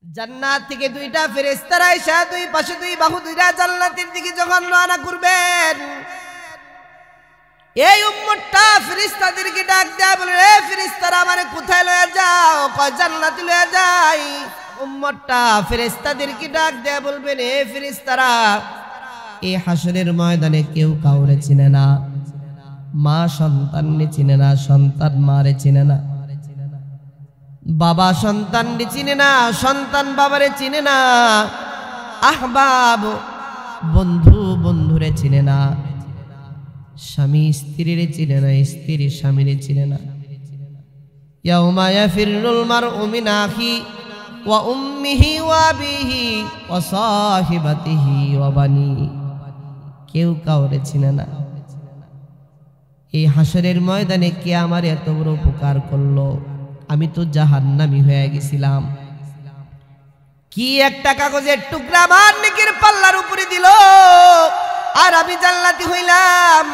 জান্নাত থেকে দুইটা ফেরেশতারা এসে দুই পাশে দুই বাহু দুইটা জান্নাতের দিকে যখন রওনা করবেন, এই উম্মতটা ফেরেশতাদেরকে ডাক দেয়া বলে, এ ফেরেশতারা আমারে কোথায় লয়ে যাও? কয় জান্নাতে লয়ে যাই। উম্মতটা ফেরেশতাদেরকে ডাক দেয়া বলবেন, এ ফেরেশতারা, এই হাসরের ময়দানে কেউ কাউরে চিনে না, মা সন্তানকে চিনে না, সন্তান মারে চিনে না, বাবা সন্তানকে চিনে না, সন্তান বাবারে চিনে না, আহবাব বন্ধু বন্ধুরে চিনে না, স্বামী স্ত্রীরে চিনে না, স্ত্রী স্বামীরে চিনে না। ইয়াউমা ইয়াফিরুল মারউ মিন আখি ওয়া উম্মিহি ওয়া আবিহি ওয়া সাহিবাতিহি ওয়া বানি, কেউ কাউরে চিনে না। এই হাসরের ময়দানে কে আমার এত বড় উপকার করলো? আমি তো জাহান্নামী হয়ে গেছিলাম। কি একটা কাগজের টুকরা আমার নেকির পাল্লার উপরে দিল, আর আমি জান্নাতি হইলাম।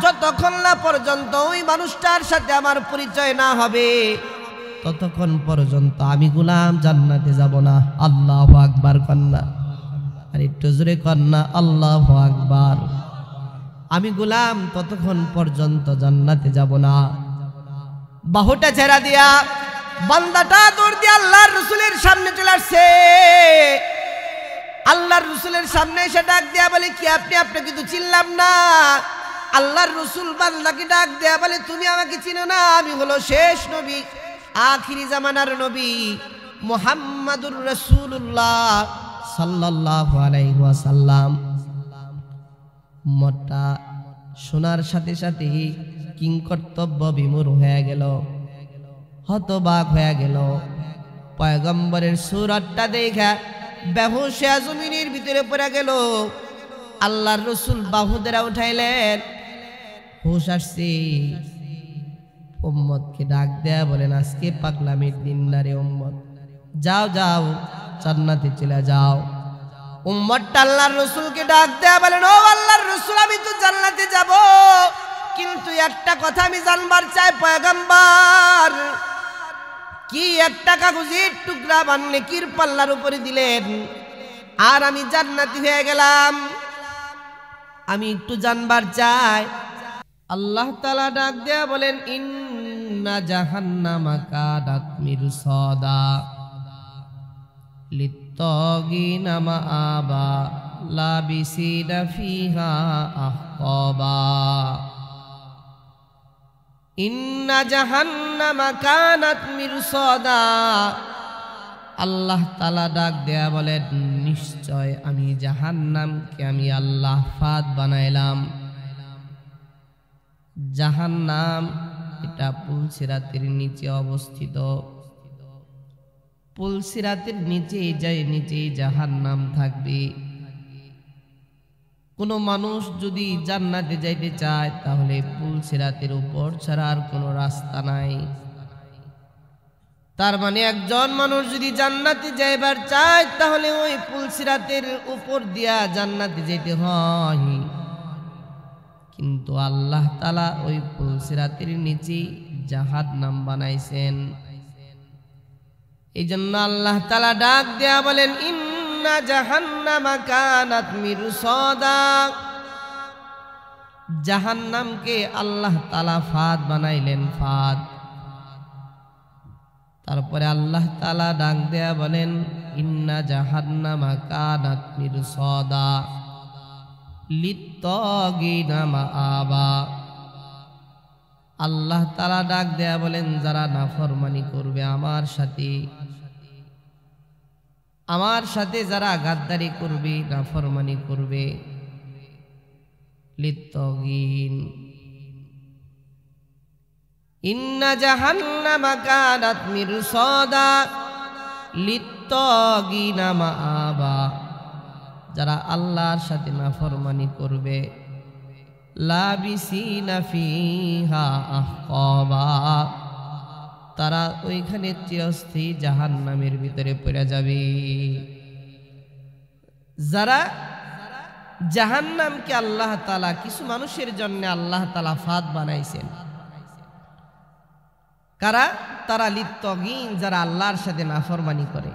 যতক্ষণ না পর্যন্ত ওই মানুষটার সাথে আমার পরিচয় না হবে, ততক্ষণ পর্যন্ত আমি গোলাম জান্নাতে যাব না। আল্লাহু আকবার কন্যা, আর একটু জোরে কন্যা আল্লাহু আকবার। আমি গোলাম ততক্ষণ পর্যন্ত জান্নাতে যাব না। বাহুটা ছেড়া দিয়া বান্দাটা দৌড় দিয়ে আল্লাহর রাসূলের সামনে চলে আসছে। আল্লাহর রাসূলের সামনে এসে ডাক দেয়া বলে, কি আপনি? আপনাকে তো চিনলাম না। আল্লাহর রাসূল বান্দাকে ডাক দেয়া বলে, তুমি আমাকে চিনো না? আমি হলো শেষ নবী, আখিরি জামানার নবী মুহাম্মাদুর রাসূলুল্লাহ সাল্লাল্লাহু আলাইহি ওয়াসাল্লাম। মোটা শোনার সাথে সাথে কিংকর্তব্য বিমূঢ় হয়ে গেল, হতবাক হয়ে গেল। পয়গম্বরের সুরতটা দেখা বেহুশ হয়ে জমিনের ভিতরে পড়ে গেল। আল্লাহর রাসূল বাহুদেরা উঠাইলেন, হুশ আসছে। উম্মতকে ডাক দেয়া বলেন, আজকে পাগলামির দিন না রে উম্মত, যাও যাও জান্নাতে চলে যাও। উম্মতটা আল্লাহর রাসূলকে ডাক দেয়া বলেন, ও আল্লাহর রাসূল, আমি তো জান্নাতে যাব, কিন্তু একটা কথা আমি জানবার চাই পয়গম্বর, কি একটা কাগজের টুকরা নেকির পাল্লার উপরে দিলেন, আর আমি জান্নাতি হয়ে গেলাম? আমি একটু জানবার চাই। আল্লাহ তাআলা ডাক দেয়া বলেন, ইন্না জাহান্নামা কানাত মিরসাদা লিত্তাগিনা মাআবা লাবিসিনা ফিহা আহকাবা। ইন্না জাহান্নামা কানাত মিরসাদা, আল্লাহ তাআলা ডাক দেয়া বলেন, নিশ্চয় আমি জাহান্নামকে আমি আল্লাহ ফাঁদ বানাইলাম। জাহান্নাম এটা পুলসিরাতের নিচে অবস্থিত। পুলসিরাতের নিচেই জাহান্নাম থাকবে। কোনো মানুষ যদি জান্নাতে যাইতে চায়, তাহলে পুলসিরাতের উপর ছাড়া আর কোনো রাস্তা নাই। তার মানে একজন মানুষ যদি জান্নাতে যাইবার চায়, তাহলে ওই পুলসিরাতের উপর দিয়া জান্নাতে যেতে হয়। কিন্তু আল্লাহ তাআলা ওই পুলসিরাতের নিচে জাহান্নাম বানাইছেন। এই জন্য আল্লাহ তাআলা ডাক দেয়া বলেন, ইন্না জাহান্নামা কানাত মিরসাদা, জাহান্নামকে আল্লাহ তাআলা ফাঁদ বানাইলেন, ফাঁদ। তারপরে আল্লাহ তাআলা ডাক দেয়া বলেন, ইন্না জাহান্নামা কানাত মিরসাদা লিত্তাগিনা মাআবা। আল্লাহ তাআলা ডাক দেয়া বলেন, যারা নাফরমানি করবে আমার সাথে যারা গাদ্দারি করবে, নাফরমানি করবে, লিত্তাগিন, ইন্না জাহান্নামা কানাত মিরসাদা লিত্তাগিনা মাআবা, যারা আল্লাহর সাথে নাফরমানি করবে, লাবিসিনা ফিহা আহকাবা, তারা ওইখানে চিরস্থায়ী জাহান্নামের ভিতরে পড়ে যাবে। যারা জাহান্নামকে আল্লাহ তাআলা কিছু মানুষের জন্য আল্লাহ তাআলা ফাঁদ বানাইছেন, কারা? তারা লিত্তাগিন, যারা আল্লাহর সাথে নাফরমানি করে।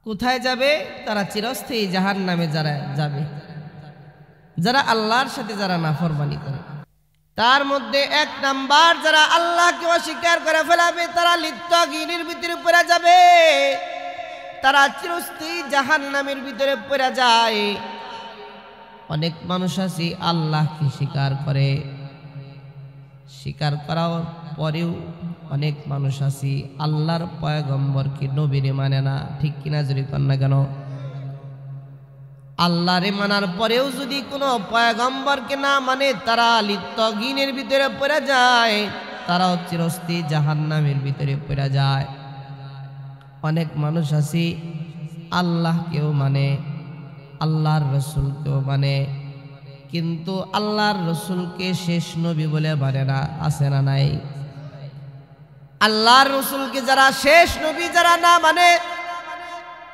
কোথায় যাবে? তারা চিরস্থায়ী জাহান্নামে যারা যাবে, যারা আল্লাহর সাথে যারা নাফরমানি করে। তার মধ্যে 1 নাম্বার, যারা আল্লাহকে অস্বীকার করে ফেলাবে তারা লিপ্তগিনের ভিতরে পড়ে যাবে, তারা চিরস্থায়ী জাহান্নামের ভিতরে পড়ে যায়। অনেক মানুষ আছে আল্লাহকে স্বীকার করে, স্বীকার করার পরেও অনেক মানুষ আছে আল্লাহর পয়গম্বরকে নবীরে মানে না। ঠিক কিনা জোরে কন না কেন? আল্লাহরে মানার পরেও যদি কোনো পয়গম্বরকে না মানে তারা লিপ্তগিনের ভিতরে পড়ে যায়, তারাও চিরস্থায়ী জাহান্নামের ভিতরে পড়ে যায়। অনেক মানুষ আছে আল্লাহকেও মানে, আল্লাহর রসুলকেও মানে, কিন্তু আল্লাহর রসুলকে শেষ নবী বলে মানে না। আছে না নাই? আল্লাহর রসুলকে যারা শেষ নবী যারা না মানে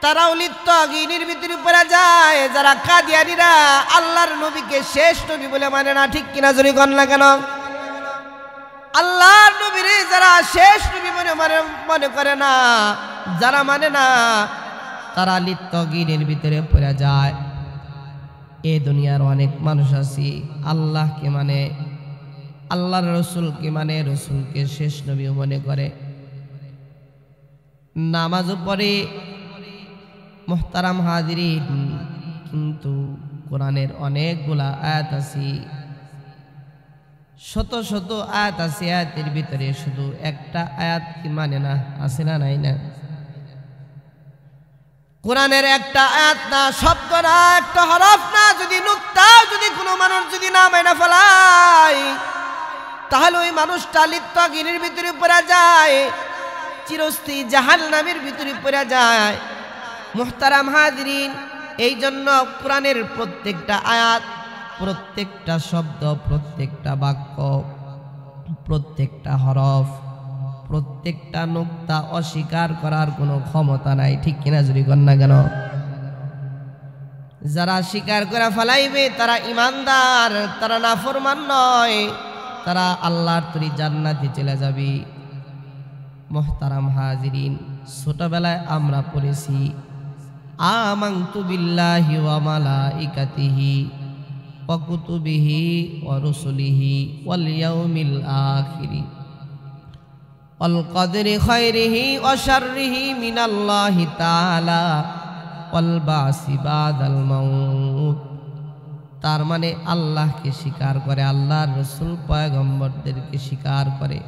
তারাও লিপ্তগিনের ভিতরে পড়ে যায়। যারা কাদিয়ানীরা আল্লাহর নবীকে শেষ নবী বলে মানে না। ঠিক কিনা জোরে কন না কেন? আল্লাহর নবীরে যারা শেষ নবী মনে করে না, যারা মানে না, তারা লিপ্তগিনের ভিতরে পড়ে যায়। এই দুনিয়ার অনেক মানুষ আছে আল্লাহকে মানে, আল্লাহর রসুলকে মানে, রসুলকে শেষ নবী মনে করে, নামাজও পড়ে মুহতারাম হাজিরিন, কিন্তু কোরআনের অনেকগুলা আয়াত আছে, শত শত আয়াত আছে, আয়াতের ভিতরে শুধু একটা আয়াত কি মানে না। আছে না নাই? না, কোরআনের একটা আয়াত না, শব্দ না, একটা হরফ না, যদি নুক্তাও যদি কোনো মানুষ যদি না মাইনা ফেলায়, তাহলে ওই মানুষটা লিপ্তগিনের ভিতরে পড়ে যায়, চিরস্থায়ী জাহান্নামের ভিতরে পড়ে যায়। মুহতারাম হাজিরিন, এই জন্য কোরআনের প্রত্যেকটা আয়াত, প্রত্যেকটা শব্দ, প্রত্যেকটা বাক্য, প্রত্যেকটা হরফ, প্রত্যেকটা নুক্তা অস্বীকার করার কোনো ক্ষমতা নাই। ঠিক কিনা জুরি কর না কেন? যারা স্বীকার করে ফেলাইবে তারা ইমানদার, তারা নাফরমান নয়, তারা আল্লাহর তৈরি জান্নাতে চলে যাবে। মুহতারাম হাজিরিন, ছোটবেলায় আমরা পড়েছি আমানতু বিল্লাহি ওয়া মালাইকাতিহি ওয়া কুতুবিহি ওয়া রুসুলিহি ওয়াল ইয়াউমিল আখিরি ওয়াল কদরি খায়রিহি ওয়া শাররিহি মিনাল্লাহি তাআলা ওয়াল বাসি বাদাল মাউত। তার মানে আল্লাহকে স্বীকার করে, আল্লাহর রসুল পয়গম্বরদেরকে স্বীকার করে,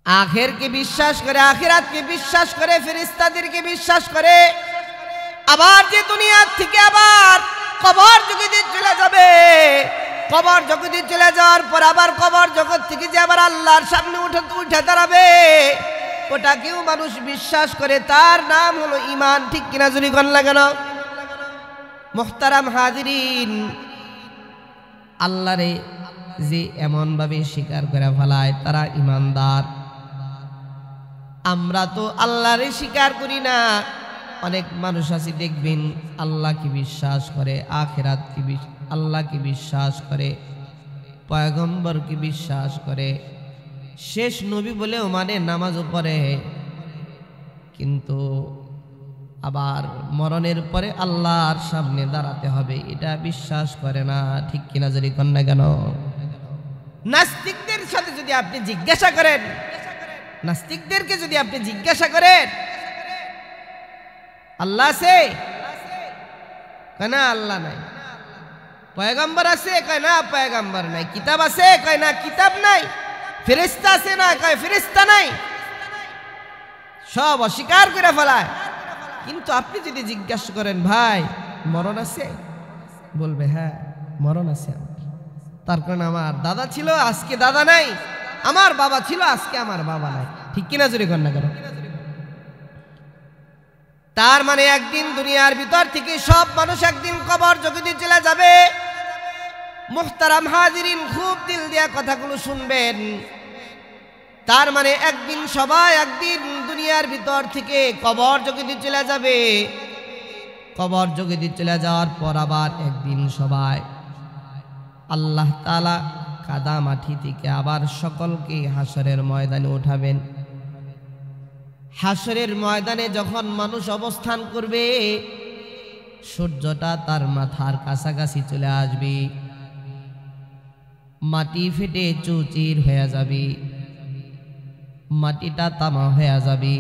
আখেরকে বিশ্বাস করে, আখিরাতকে বিশ্বাস করে, ফেরেশতাদেরকে বিশ্বাস করে। আবার যে দুনিয়া থেকে আবার কবর জগতে চলে যাবে, কবর জগতে চলে যাওয়ার পর আবার কবর জগৎ থেকে যে আবার আল্লাহর সামনে উঠে দাঁড়াবে, ওটাকেও মানুষ বিশ্বাস করে। তার নাম হলো ঈমান। ঠিক কিনা জুরি কন লাগানো? মুহতারাম হাজিরিন, আল্লাহরে যে এমনভাবে স্বীকার করে ফেলায় তারা ঈমানদার। আমরা তো আল্লাহরে স্বীকার করি না। অনেক মানুষ আছে দেখবেন আল্লাহকে বিশ্বাস করে, আখিরাতকে আল্লাহকে বিশ্বাস করে, পয়গম্বরকে বিশ্বাস করে, শেষ নবী বলেও মানে, নামাজও পড়ে, কিন্তু আবার মরণের পরে আল্লাহর সামনে দাঁড়াতে হবে এটা বিশ্বাস করে না। ঠিক কিনা যদি কন না কেন? নাস্তিকদের সাথে যদি আপনি জিজ্ঞাসা করেন, নাস্তিকদেরকে যদি আপনি জিজ্ঞাসা করেন আল্লাহ আছে, কয় না আল্লাহ নাই। পয়গম্বর আছে, কয় না পয়গম্বর নাই। কিতাব আছে, কয় না কিতাব নাই। ফেরেশতা আছে না, কয় ফেরেশতা নাই। সব অস্বীকার করে ফেলায়। কিন্তু আপনি যদি জিজ্ঞাসা করেন ভাই মরণ আছে, বলবে হ্যাঁ মরণ আছে। তার কারণ আমার দাদা ছিল আজকে দাদা নাই, আমার বাবা ছিল আজকে আমার বাবা নাই। ঠিক কিনা জোরে কর না কেন? তার মানে একদিন দুনিয়ার ভিতর থেকে সব মানুষ একদিন কবর জগতে চলে যাবে। মুহতারাম হাজিরিন, খুব দিল দিয়া কথাগুলো শুনবেন। তার মানে একদিন সবাই একদিন দুনিয়ার ভিতর থেকে কবর জগতে চলে যাবে। কবর জগতে চলে যাওয়ার পর আবার একদিন সবাই আল্লাহ তাআলা কাদা মাটি থেকে আবার সকলকে হাসরের ময়দানে উঠাবেন। হাসরের ময়দানে যখন মানুষ অবস্থান করবে, সূর্যটা তার মাথার কাছাকাছি চলে আসবে, মাটি ফেটে চৌচির হয়ে যাবে, মাটিটা তামা হয়ে যাবে।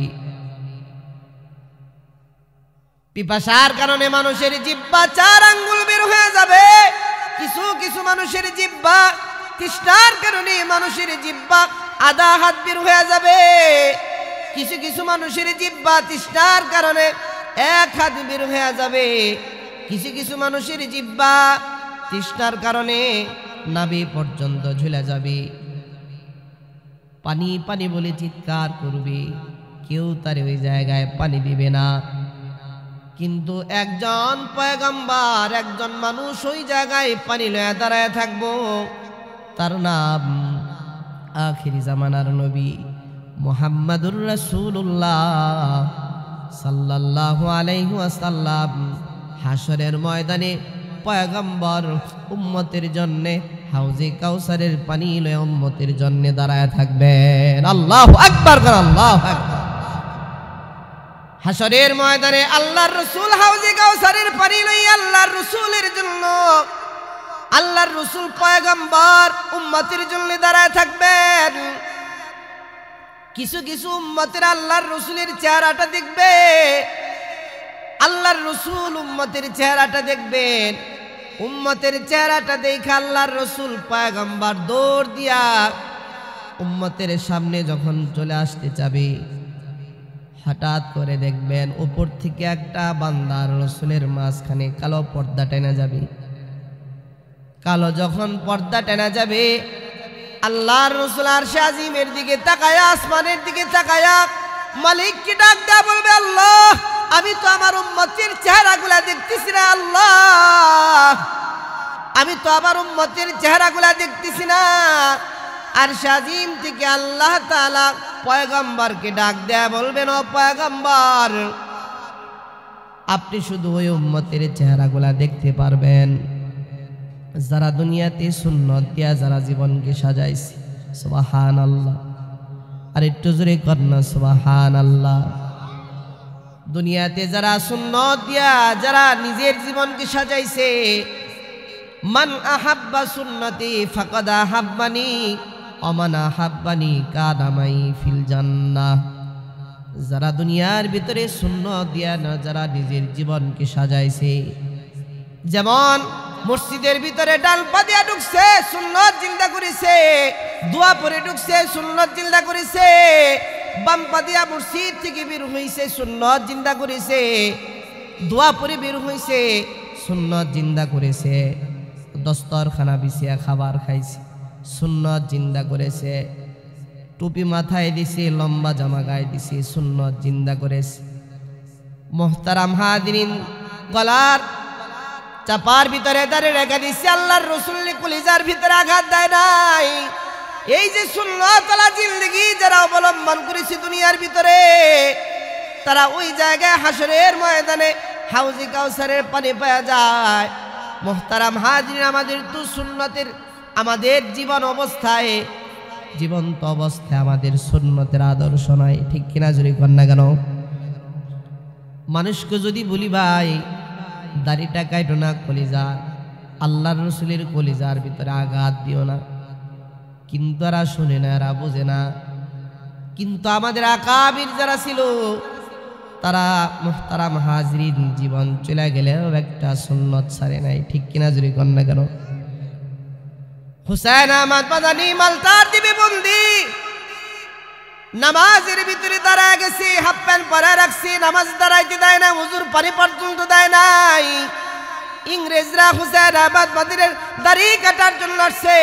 পিপাসার কারণে মানুষের জিহ্বা 4 আঙ্গুল বের হয়ে যাবে। কিছু কিছু মানুষের জিহ্বা তৃষ্ণার কারণে মানুষের জিহ্বা আধা হাত বের হয়ে যাবে। কিছু কিছু মানুষের জিহ্বা তৃষ্ণার কারণে 1 হাত বের হয়ে যাবে। কিছু কিছু মানুষের জিহ্বা তৃষ্ণার কারণে নাভি পর্যন্ত ঝুলে যাবে। পানি পানি বলে চিৎকার করবে, কেউ তার ওই জায়গায় পানি দিবে না। কিন্তু একজন পয়গম্বর, একজন মানুষ ওই জায়গায় পানি লয়ে দাঁড়ায় থাকবো, তার নাম আখিরি জামানার নবী মুহাম্মাদুর রাসূলুল্লাহ সাল্লাল্লাহু আলাইহি ওয়াসাল্লাম। হাসরের ময়দানে পয়গম্বর উম্মতের জন্য হাউজে কাউসারের পানি লয়ে উম্মতের জন্য দাঁড়ায় থাকবেন। আল্লাহু আকবার, আল্লাহু আকবার। হাসরের ময়দানে আল্লাহর রাসূল হাউজে কাউসারের পানি লইয়া আল্লাহর রাসূলের জন্য, আল্লাহর রাসূল পয়গম্বর উম্মতের জন্য দাঁড়ায় থাকবেন। কিছু কিছু উম্মতের আল্লাহর রাসূলের চেহারাটা দেখবে, আল্লাহর রাসূল উম্মতের চেহারাটা দেখবেন। উম্মতের চেহারাটা দেখে আল্লাহর রাসূল পয়গম্বর দৌড় দিয়া উম্মতের সামনে যখন চলে আসতে যাবে, হঠাৎ করে দেখবেন উপর থেকে একটা বান্দার রাসূলের মাঝখানে কালো পর্দা টেনে যাবে। কালো যখন পর্দা টেনে যাবে, আল্লাহর রাসূল আরশে আজিমের দিকে তাকায়া, আসমানের দিকে তাকায়া মালিককে ডাক দেয়া বলবে, আল্লাহ, আমি তো আমার উম্মতের চেহারাগুলা দেখতেছি না। আল্লাহ, আমি তো আমার উম্মতের চেহারাগুলা দেখতেছি না। আরশে আজিম থেকে আল্লাহ তাআলা পয়গম্বরকে ডাক দেয়া বলবেন, ও পয়গম্বর, আপনি শুধু ওই উম্মতের চেহারাগুলা দেখতে পারবেন যারা দুনিয়াতে সুন্নত দিয়া যারা জীবনকে সাজাইছে। সুবহানাল্লাহ। আর একটু জোরে কন্যা সুবহানাল্লাহ। দুনিয়াতে যারা সুন্নত দিয়া যারা নিজের জীবনকে সাজাইছে, মান আহাব্বা সুন্নতি ফাকাদ আহাব্বানি ওমান আহাব্বানি কানা মাই ফিল জান্নাহ। যারা দুনিয়ার ভিতরে সুন্নত দিয়া না যারা নিজের জীবনকে সাজাইছে, যেমন মসজিদের ভিতরে ডাল পা দিয়া ঢুকছে, সুন্নত জিন্দা করেছে, দোয়া পড়ে ঢুকছে, সুন্নত জিন্দা করেছে, বাম পা দিয়া মসজিদ থেকে বের হইছে, সুন্নত জিন্দা করেছে, দোয়া পড়ে বের হইছে, সুন্নত জিন্দা করেছে, দস্তরখানা বিছিয়া খাবার খাইছে, সুন্নত জিন্দা করেছে, টুপি মাথায় দিছে, লম্বা জামা গায়ে দিছে, সুন্নত জিন্দা করেছে। মুহতারাম হাজিরিন, গলার চাপার ভিতরে দাঁড়িয়ে রেখে দিচ্ছে, আল্লাহর রাসূল কলিজার ভিতরে আঘাত দেয় নাই। এই যে সুন্নতওয়ালা জিন্দেগি যারা অবলম্বন করেছে দুনিয়ার ভিতরে, তারা ওই জায়গায় হাসরের ময়দানে হাউজে কাউসারের পানি পাওয়া যায়। মুহতারাম হাজিরিন, আমাদের তো সুন্নতের, আমাদের জীবন অবস্থায়, জীবন্ত অবস্থায় আমাদের সুন্নতের আদর্শ নাই, ঠিক কিনা জুরি কর না কেন? মানুষকে যদি বলি, ভাই দাড়িটা কাটো না, কলিজা আল্লাহর রাসূলের কলিজার ভিতরে আঘাত দিও না, কিন্তু এরা শুনে না, এরা বোঝে না। কিন্তু আমাদের আকাবির যারা ছিল, তারা মুহতারাম হাজিরিন জীবন চলে গেলেও একটা সুন্নত ছাড়ে নাই, ঠিক কিনা জুরি কর না কেন? হুসাইন আহমদ মাদানী মালতার দিবে বন্দি, নামাজের ভিতরে দাঁড়ায় গেছে, হাফ প্যান্ট পরে রাখছে, নামাজ দাঁড়াইতে দেয় না, হুজুর পানি পর্যন্ত দেয় নাই। ইংরেজরা হুসাইন আহমদ মাদানীর দাড়ি কাটার জন্য আসছে।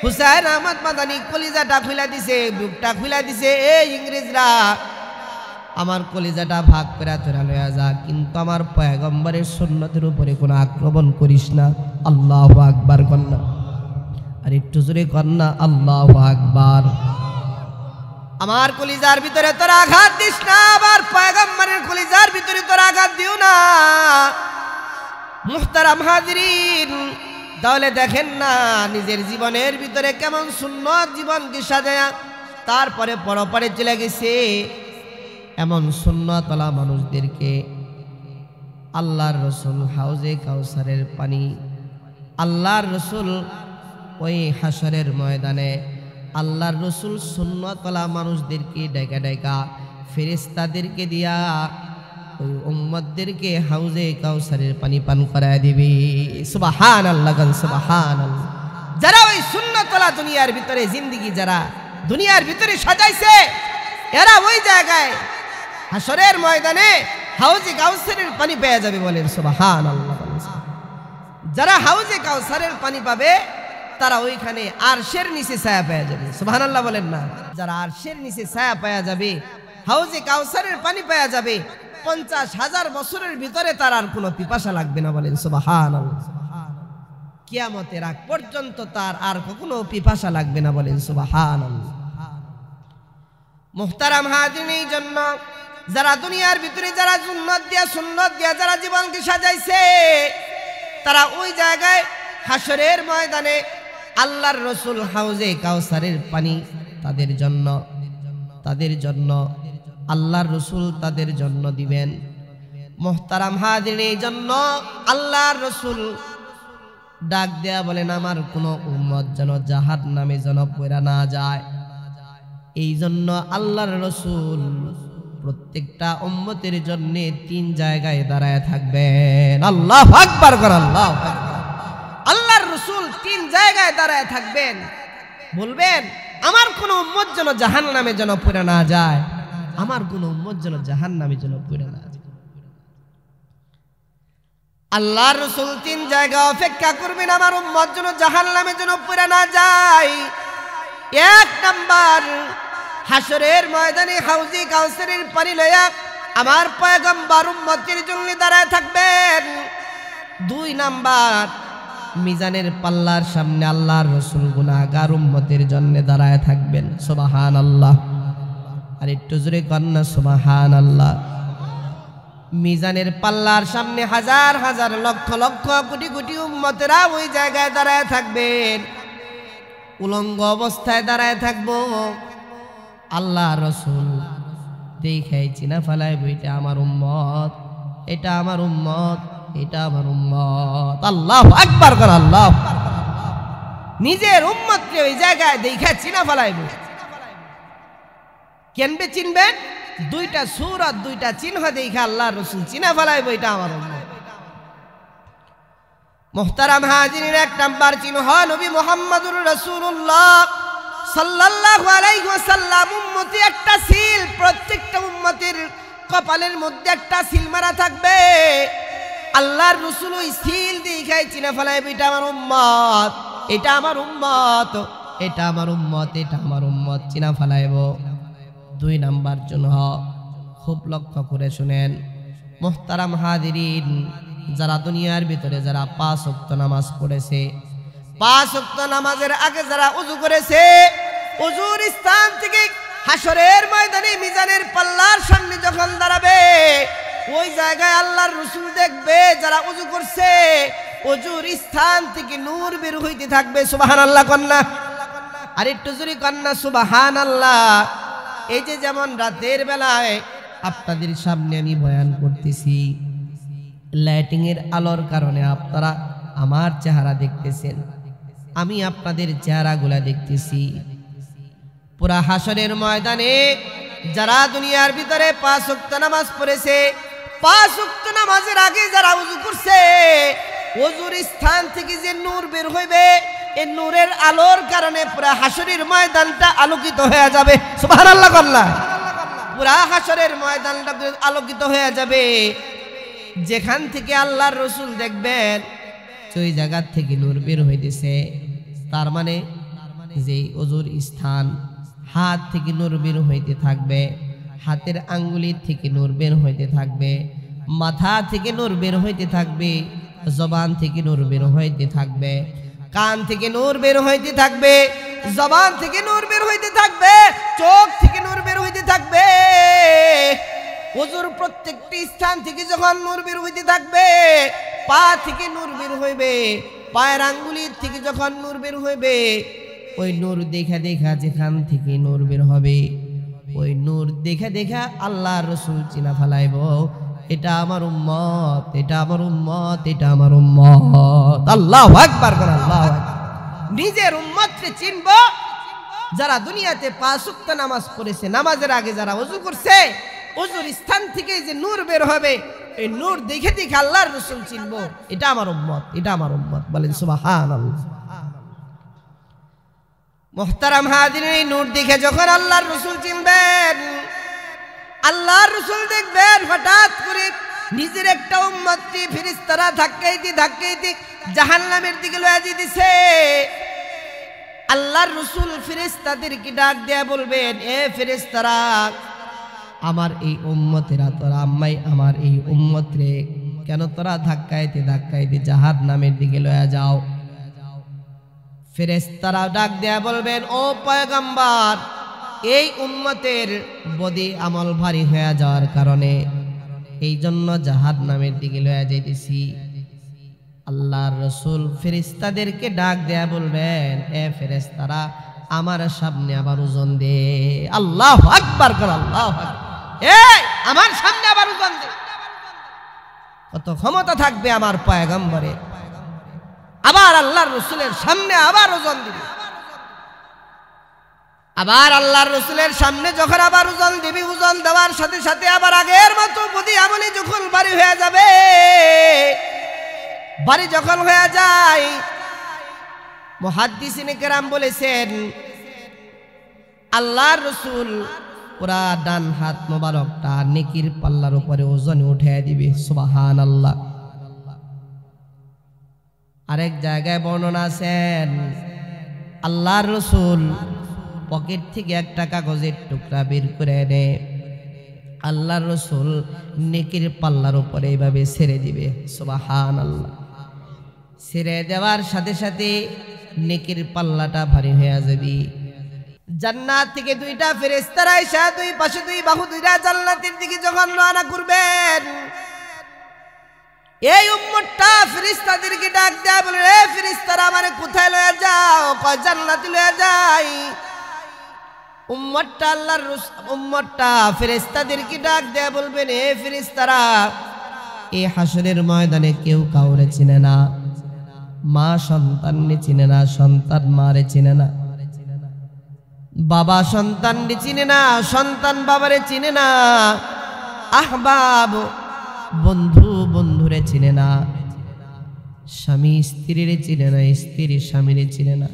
হুসাইন আহমদ মাদানী কলিজাটা খুলে দিছে, বুকটা খুলে দিছে, এই ইংরেজরা আমার কলিজাটা ভাগ করে তোরা লয়া যা, কিন্তু আমার পয়গম্বরের সুন্নতের উপরে কোনো আক্রমণ করিস না। আল্লাহু আকবার কন্যা, আর একটু জোরে কন্যা, আল্লাহু আকবার। আমার কলিজার ভিতরে তোর আঘাত দিস না, আবার পয়গম্বরের কলিজার ভিতরে তোর আঘাত দিও না। মুহতারাম হাজিরিন, তাহলে দেখেন না নিজের জীবনের ভিতরে কেমন সুন্নত জীবনকে সাজায়া তারপরে পরপারে চলে গেছে। এমন সুন্নতওয়ালা মানুষদেরকে আল্লাহর রসুল হাউজে কাউসারের পানি, আল্লাহর রসুল ওই হাসরের ময়দানে আল্লাহর রসুল সুন্নতওয়ালা মানুষদেরকে ডেকা ডেকা ফেরেশতাদেরকে দিয়া ওই উম্মতদেরকে হাউজে কাউসারের পানি পান করায় দিবে। সুবহানাল্লাহ, সুবহানাল্লাহ। যারা ওই সুন্নতওয়ালা দুনিয়ার ভিতরে জিন্দেগি যারা দুনিয়ার ভিতরে সাজাইছে, এরা ওই জায়গায় হাসরের ময়দানে হাউজে কাউসারের পানি পেয়ে যাবে। বলেন সুবহানাল্লাহ। যারা হাউজে কাউসারের পানি পাবে তারা ওইখানে আরশের নিচে ছায়া পেয়ে যাবে। সুবহানাল্লাহ বলেন না। যারা আরশের নিচে ছায়া পেয়ে যাবে, হাউজে কাউসারের পানি পেয়ে যাবে, 50,000 বছরের ভিতরে তার আর কোনো পিপাসা লাগবে না। বলেন সুবহানাল্লাহ। কিয়ামতের আগ পর্যন্ত তার আর কখনো পিপাসা লাগবে না। বলেন সুবহানাল্লাহ। মুহতারাম হাজিরিন, এই জন্য যারা দুনিয়ার ভিতরে যারা সুন্নত দিয়া যারা জীবনকে সাজাইছে, তারা ওই জায়গায় হাসরের ময়দানে আল্লাহর রসুল হাউজে কাউসারের পানি তাদের জন্য আল্লাহর রসুল তাদের জন্য দিবেন। মুহতারাম হাজিরিন, এই জন্য আল্লাহর রসুল ডাক দেয়া বলেন, আমার কোনো উম্মত যেন জাহান্নামে যেন পড়া না যায়। এই জন্য আল্লাহর রসুল প্রত্যেকটা উম্মতের জন্য 3 জায়গায় দাঁড়ায় থাকবেন। আল্লাহু আকবার কর, আল্লাহু আকবার। আল্লাহর রসুল 3 জায়গায় দাঁড়ায় থাকবেন, বলবেন আমার কোন উম্মত যেন জাহান্নামে যেন পড়ে না যায়, আমার কোন উম্মত যেন জাহান্নামে যেন পড়ে না যায়। আল্লাহর রসুল 3 জায়গা অপেক্ষা করবেন আমার উম্মত যেন জাহান্নামে যেন পড়ে না যায়। 1 নাম্বার, হাসরের ময়দানে হাউজে কাউসারের পানি লইয়া আমার পয়গম্বর উম্মতের জন্য দাঁড়ায় থাকবেন। 2 নাম্বার, মিজানের পাল্লার সামনে আল্লাহর রসুল গুনাহগার উম্মতের জন্য দাঁড়ায় থাকবেন। সুবহানাল্লাহ। আর একটু জোরে কন্যা সুবহানাল্লাহ। মিজানের পাল্লার সামনে হাজার হাজার লক্ষ লক্ষ কোটি কোটি উম্মতেরা ওই জায়গায় দাঁড়ায় থাকবেন, উলঙ্গ অবস্থায় দাঁড়ায় থাকবো। আল্লাহ রসুল দেখাই চিনা ফেলাইব, এটা আমার উম্মত, এটা আমার উম্মত, এটা আমার উম্মত। আল্লাহু আকবার কর, আল্লাহু আকবার। নিজের উম্মতকে ওই জায়গায় দেখা চিনা ফেলাইব। কেনবে চিনবেন? 2টা সূরত, 2টা চিহ্ন দেখা আল্লাহ রসুল চিনা ফেলাইব, এটা আমার উম্মত। মুহতারাম হাজিরিন, 1 নাম্বার চিহ্ন নবী মুহাম্মদুর রাসূলুল্লাহ সাল্লাল্লাহু আলাইহি ওয়াসাল্লাম। উম্মতি একটা সিল, প্রত্যেকটা উম্মতের কপালের মধ্যে একটা সিল মারা থাকবে। আল্লাহর রাসূল ওই সিল দেখাই চিনা ফেলাইবে, এটা আমার উম্মত, এটা আমার উম্মত, এটা আমার উম্মত, এটা আমার উম্মত চিনা ফেলাইব। 2 নাম্বার জন্য খুব লক্ষ্য করে শুনেন মুহতারাম হাজিরিন, যারা দুনিয়ার ভিতরে যারা 5 ওয়াক্ত নামাজ পড়েছে, 5 ওয়াক্ত নামাজের আগে যারা ওযু করেছে, ওযুর স্থান থেকে হাসরের ময়দানে মিজানের পাল্লার সামনে যখন দাঁড়াবে, ওই জায়গায় আল্লাহর রাসূল দেখবে যারা ওযু করছে, ওযুর স্থান থেকে নূর বের হইতে থাকবে। সুবহানাল্লাহ কন্যা, আর একটু জোরে কন্যা সুবহানাল্লাহ। এই যে যেমন রাতের বেলায় আপনাদের সামনে আমি বয়ান করতেছি, লাইটিং এর আলোর কারণে আপনারা আমার চেহারা দেখতেছেন, আমি আপনাদের চেহারাগুলা দেখতেছি। পুরা হাসরের ময়দানে যারা দুনিয়ার ভিতরে 5 ওয়াক্ত নামাজ পড়েছে, 5 ওয়াক্ত নামাজের আগে যারা ওযু করছে, ওযুর স্থান থেকে যে নূর বের হইবে, এই নূরের আলোর কারণে পুরা হাসরের ময়দানটা আলোকিত হয়ে যাবে। সুবহানাল্লাহ আল্লাহ। পুরা হাসরের ময়দানটা আলোকিত হয়ে যাবে। যেখান থেকে আল্লাহর রাসূল দেখবেন ওই জায়গা থেকে নূর বের হইতেছে, তার মানে যে ওযুর স্থান, হাত থেকে নূর বের হইতে থাকবে, হাতের আঙ্গুলি থেকে নূর বের হইতে থাকবে, মাথা থেকে নূর বের হইতে থাকবে, জবান থেকে নূর বের হইতে থাকবে, কান থেকে নূর বের হইতে থাকবে, জবান থেকে নূর বের হইতে থাকবে, চোখ থেকে নূর বের হইতে থাকবে। ওযুর প্রত্যেকটি স্থান থেকে যখন নূর বের হইতে থাকবে, পা থেকে নূর বের হইবে, পায়ের আঙ্গুলির থেকে যখন নূর বের হইবে, ওই নূর দেখা দেখা যেখান থেকে নূর বের হবে, ওই নূর দেখে দেখে আল্লাহর রাসূল চিনা ফেলাইব, এটা আমার উম্মত, এটা আমার উম্মত, এটা আমার উম্মত। আল্লাহু আকবার করে, আল্লাহু আকবার। নিজের উম্মতকে চিনব যারা দুনিয়াতে 5 ওয়াক্ত নামাজ পড়েছে, নামাজের আগে যারা ওযু করছে, ওযুর স্থান থেকে যে নূর বের হবে, এই নূর দেখে দেখে আল্লাহর রাসূল চিনব, এটা আমার উম্মত, এটা আমার উম্মত। বলেন সুবহানাল্লাহ। মুহতারাম হাজিরিন, এই নূর দেখে যখন আল্লাহর রাসূল চিনবেন, আল্লাহর রাসূল দেখবেন হঠাৎ করে নিজের একটা উম্মতকে ফেরেশতারা ধাক্কাইতে ধাক্কাইতে জাহান্নামের দিকে লয়ে যেতেছে। আল্লাহর রাসূল ফেরেশতাদেরকে ডাক দেয়া বলবেন, এ ফেরেশতারা, আমার এই উম্মতেরা, তোরা আম্মাই আমার এই উম্মতরে কেন তোরা ধাক্কাইতে ধাক্কাইতে জাহান্নামের দিকে লয়ে যাও? ফেরেশতারা ডাক দেয়া বলবেন, ও পয়গম্বর, এই উম্মতের বদি আমল ভারী হয়ে যাওয়ার কারণে এই জন্য জাহান্নামের দিকে লয়ে যাইতেছি। আল্লাহর রাসূল ফেরেশতাদেরকে ডাক দেয়া বলবেন, এ ফেরেশতারা, আমার সামনে আবার ওজন দে। আল্লাহু আকবার কর, আল্লাহু আকবার। এই আমার সামনে আবার ওজন দে। কত ক্ষমতা থাকবে আমার পয়গম্বরের, আবার আল্লাহর রাসূলের সামনে আবার ওজন দিবে। আবার আল্লাহর রাসূলের সামনে যখন আবার ওজন দিবি, ওজন দেওয়ার সাথে সাথে আবার আগের মতো বদি আমলে যখন ভারী হয়ে যাবে, ভারী যখন হয়ে যায়, মুহাদ্দিসিনে কেরাম বলেছেন, আল্লাহর রাসূল পুরা ডান হাত মোবারকটা নেকির পাল্লার উপরে ওজনে উঠিয়ে দিবে। সুবহানাল্লাহ। আরেক জায়গায় বর্ণনা আছেন, আল্লাহর রাসূল পকেট থেকে একটা কাগজের টুকরা বের করে এনে আল্লাহর রাসূল নেকির পাল্লার উপরে এইভাবে ছেড়ে দিবে। সুবহানাল্লাহ। ছেড়ে দেওয়ার সাথে সাথে নেকির পাল্লাটা ভারী হয়ে যাবে। জান্নাত থেকে দুইটা ফেরেশতারা এসে দুই পাশে দুই বাহু দুইটা জান্নাতের দিকে যখন রওনা করবেন, এই উম্মতটা ফেরেশতাদেরকে ডাক দেয়া বলে, এ ফেরেশতারা, আমারে কোথায় লয়ে যাও? কয় জান্নাতে লয়ে যাই। উম্মতটা ফেরেশতাদেরকে ডাক দেয়া বলবেন, এ ফেরেশতারা, এই হাসরের ময়দানে কেউ কাউরে চিনে না, মা সন্তানকে চিনে না, সন্তান মারে চিনে না, বাবা সন্তানকে চিনে না, সন্তান বাবারে চিনে না, আহবাব বন্ধু বন্ধুরে চিনে না, স্বামী স্ত্রীরে চিনে না, স্ত্রী স্বামীরে চিনে না।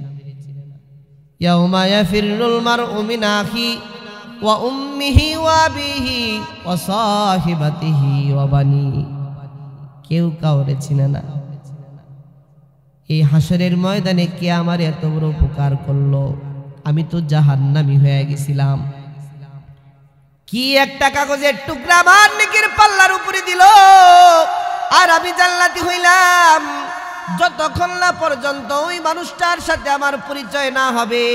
ইয়াউমা ইয়াফিরুল মারউ মিন আখি ওয়া উম্মিহি ওয়া আবিহি ওয়া সাহিবাতিহি ওয়া বানি, কেউ কাউরে চিনে না। এই হাসরের ময়দানে কে আমার এত বড় উপকার করলো? আমি তো জাহান্নামী হয়ে গেছিলাম। কি একটা কাগজের টুকরা আমার নেকির পাল্লার উপরে দিল, আর আমি জান্নাতি হইলাম। যতক্ষণ না পর্যন্ত ওই মানুষটার সাথে আমার পরিচয় না হবে,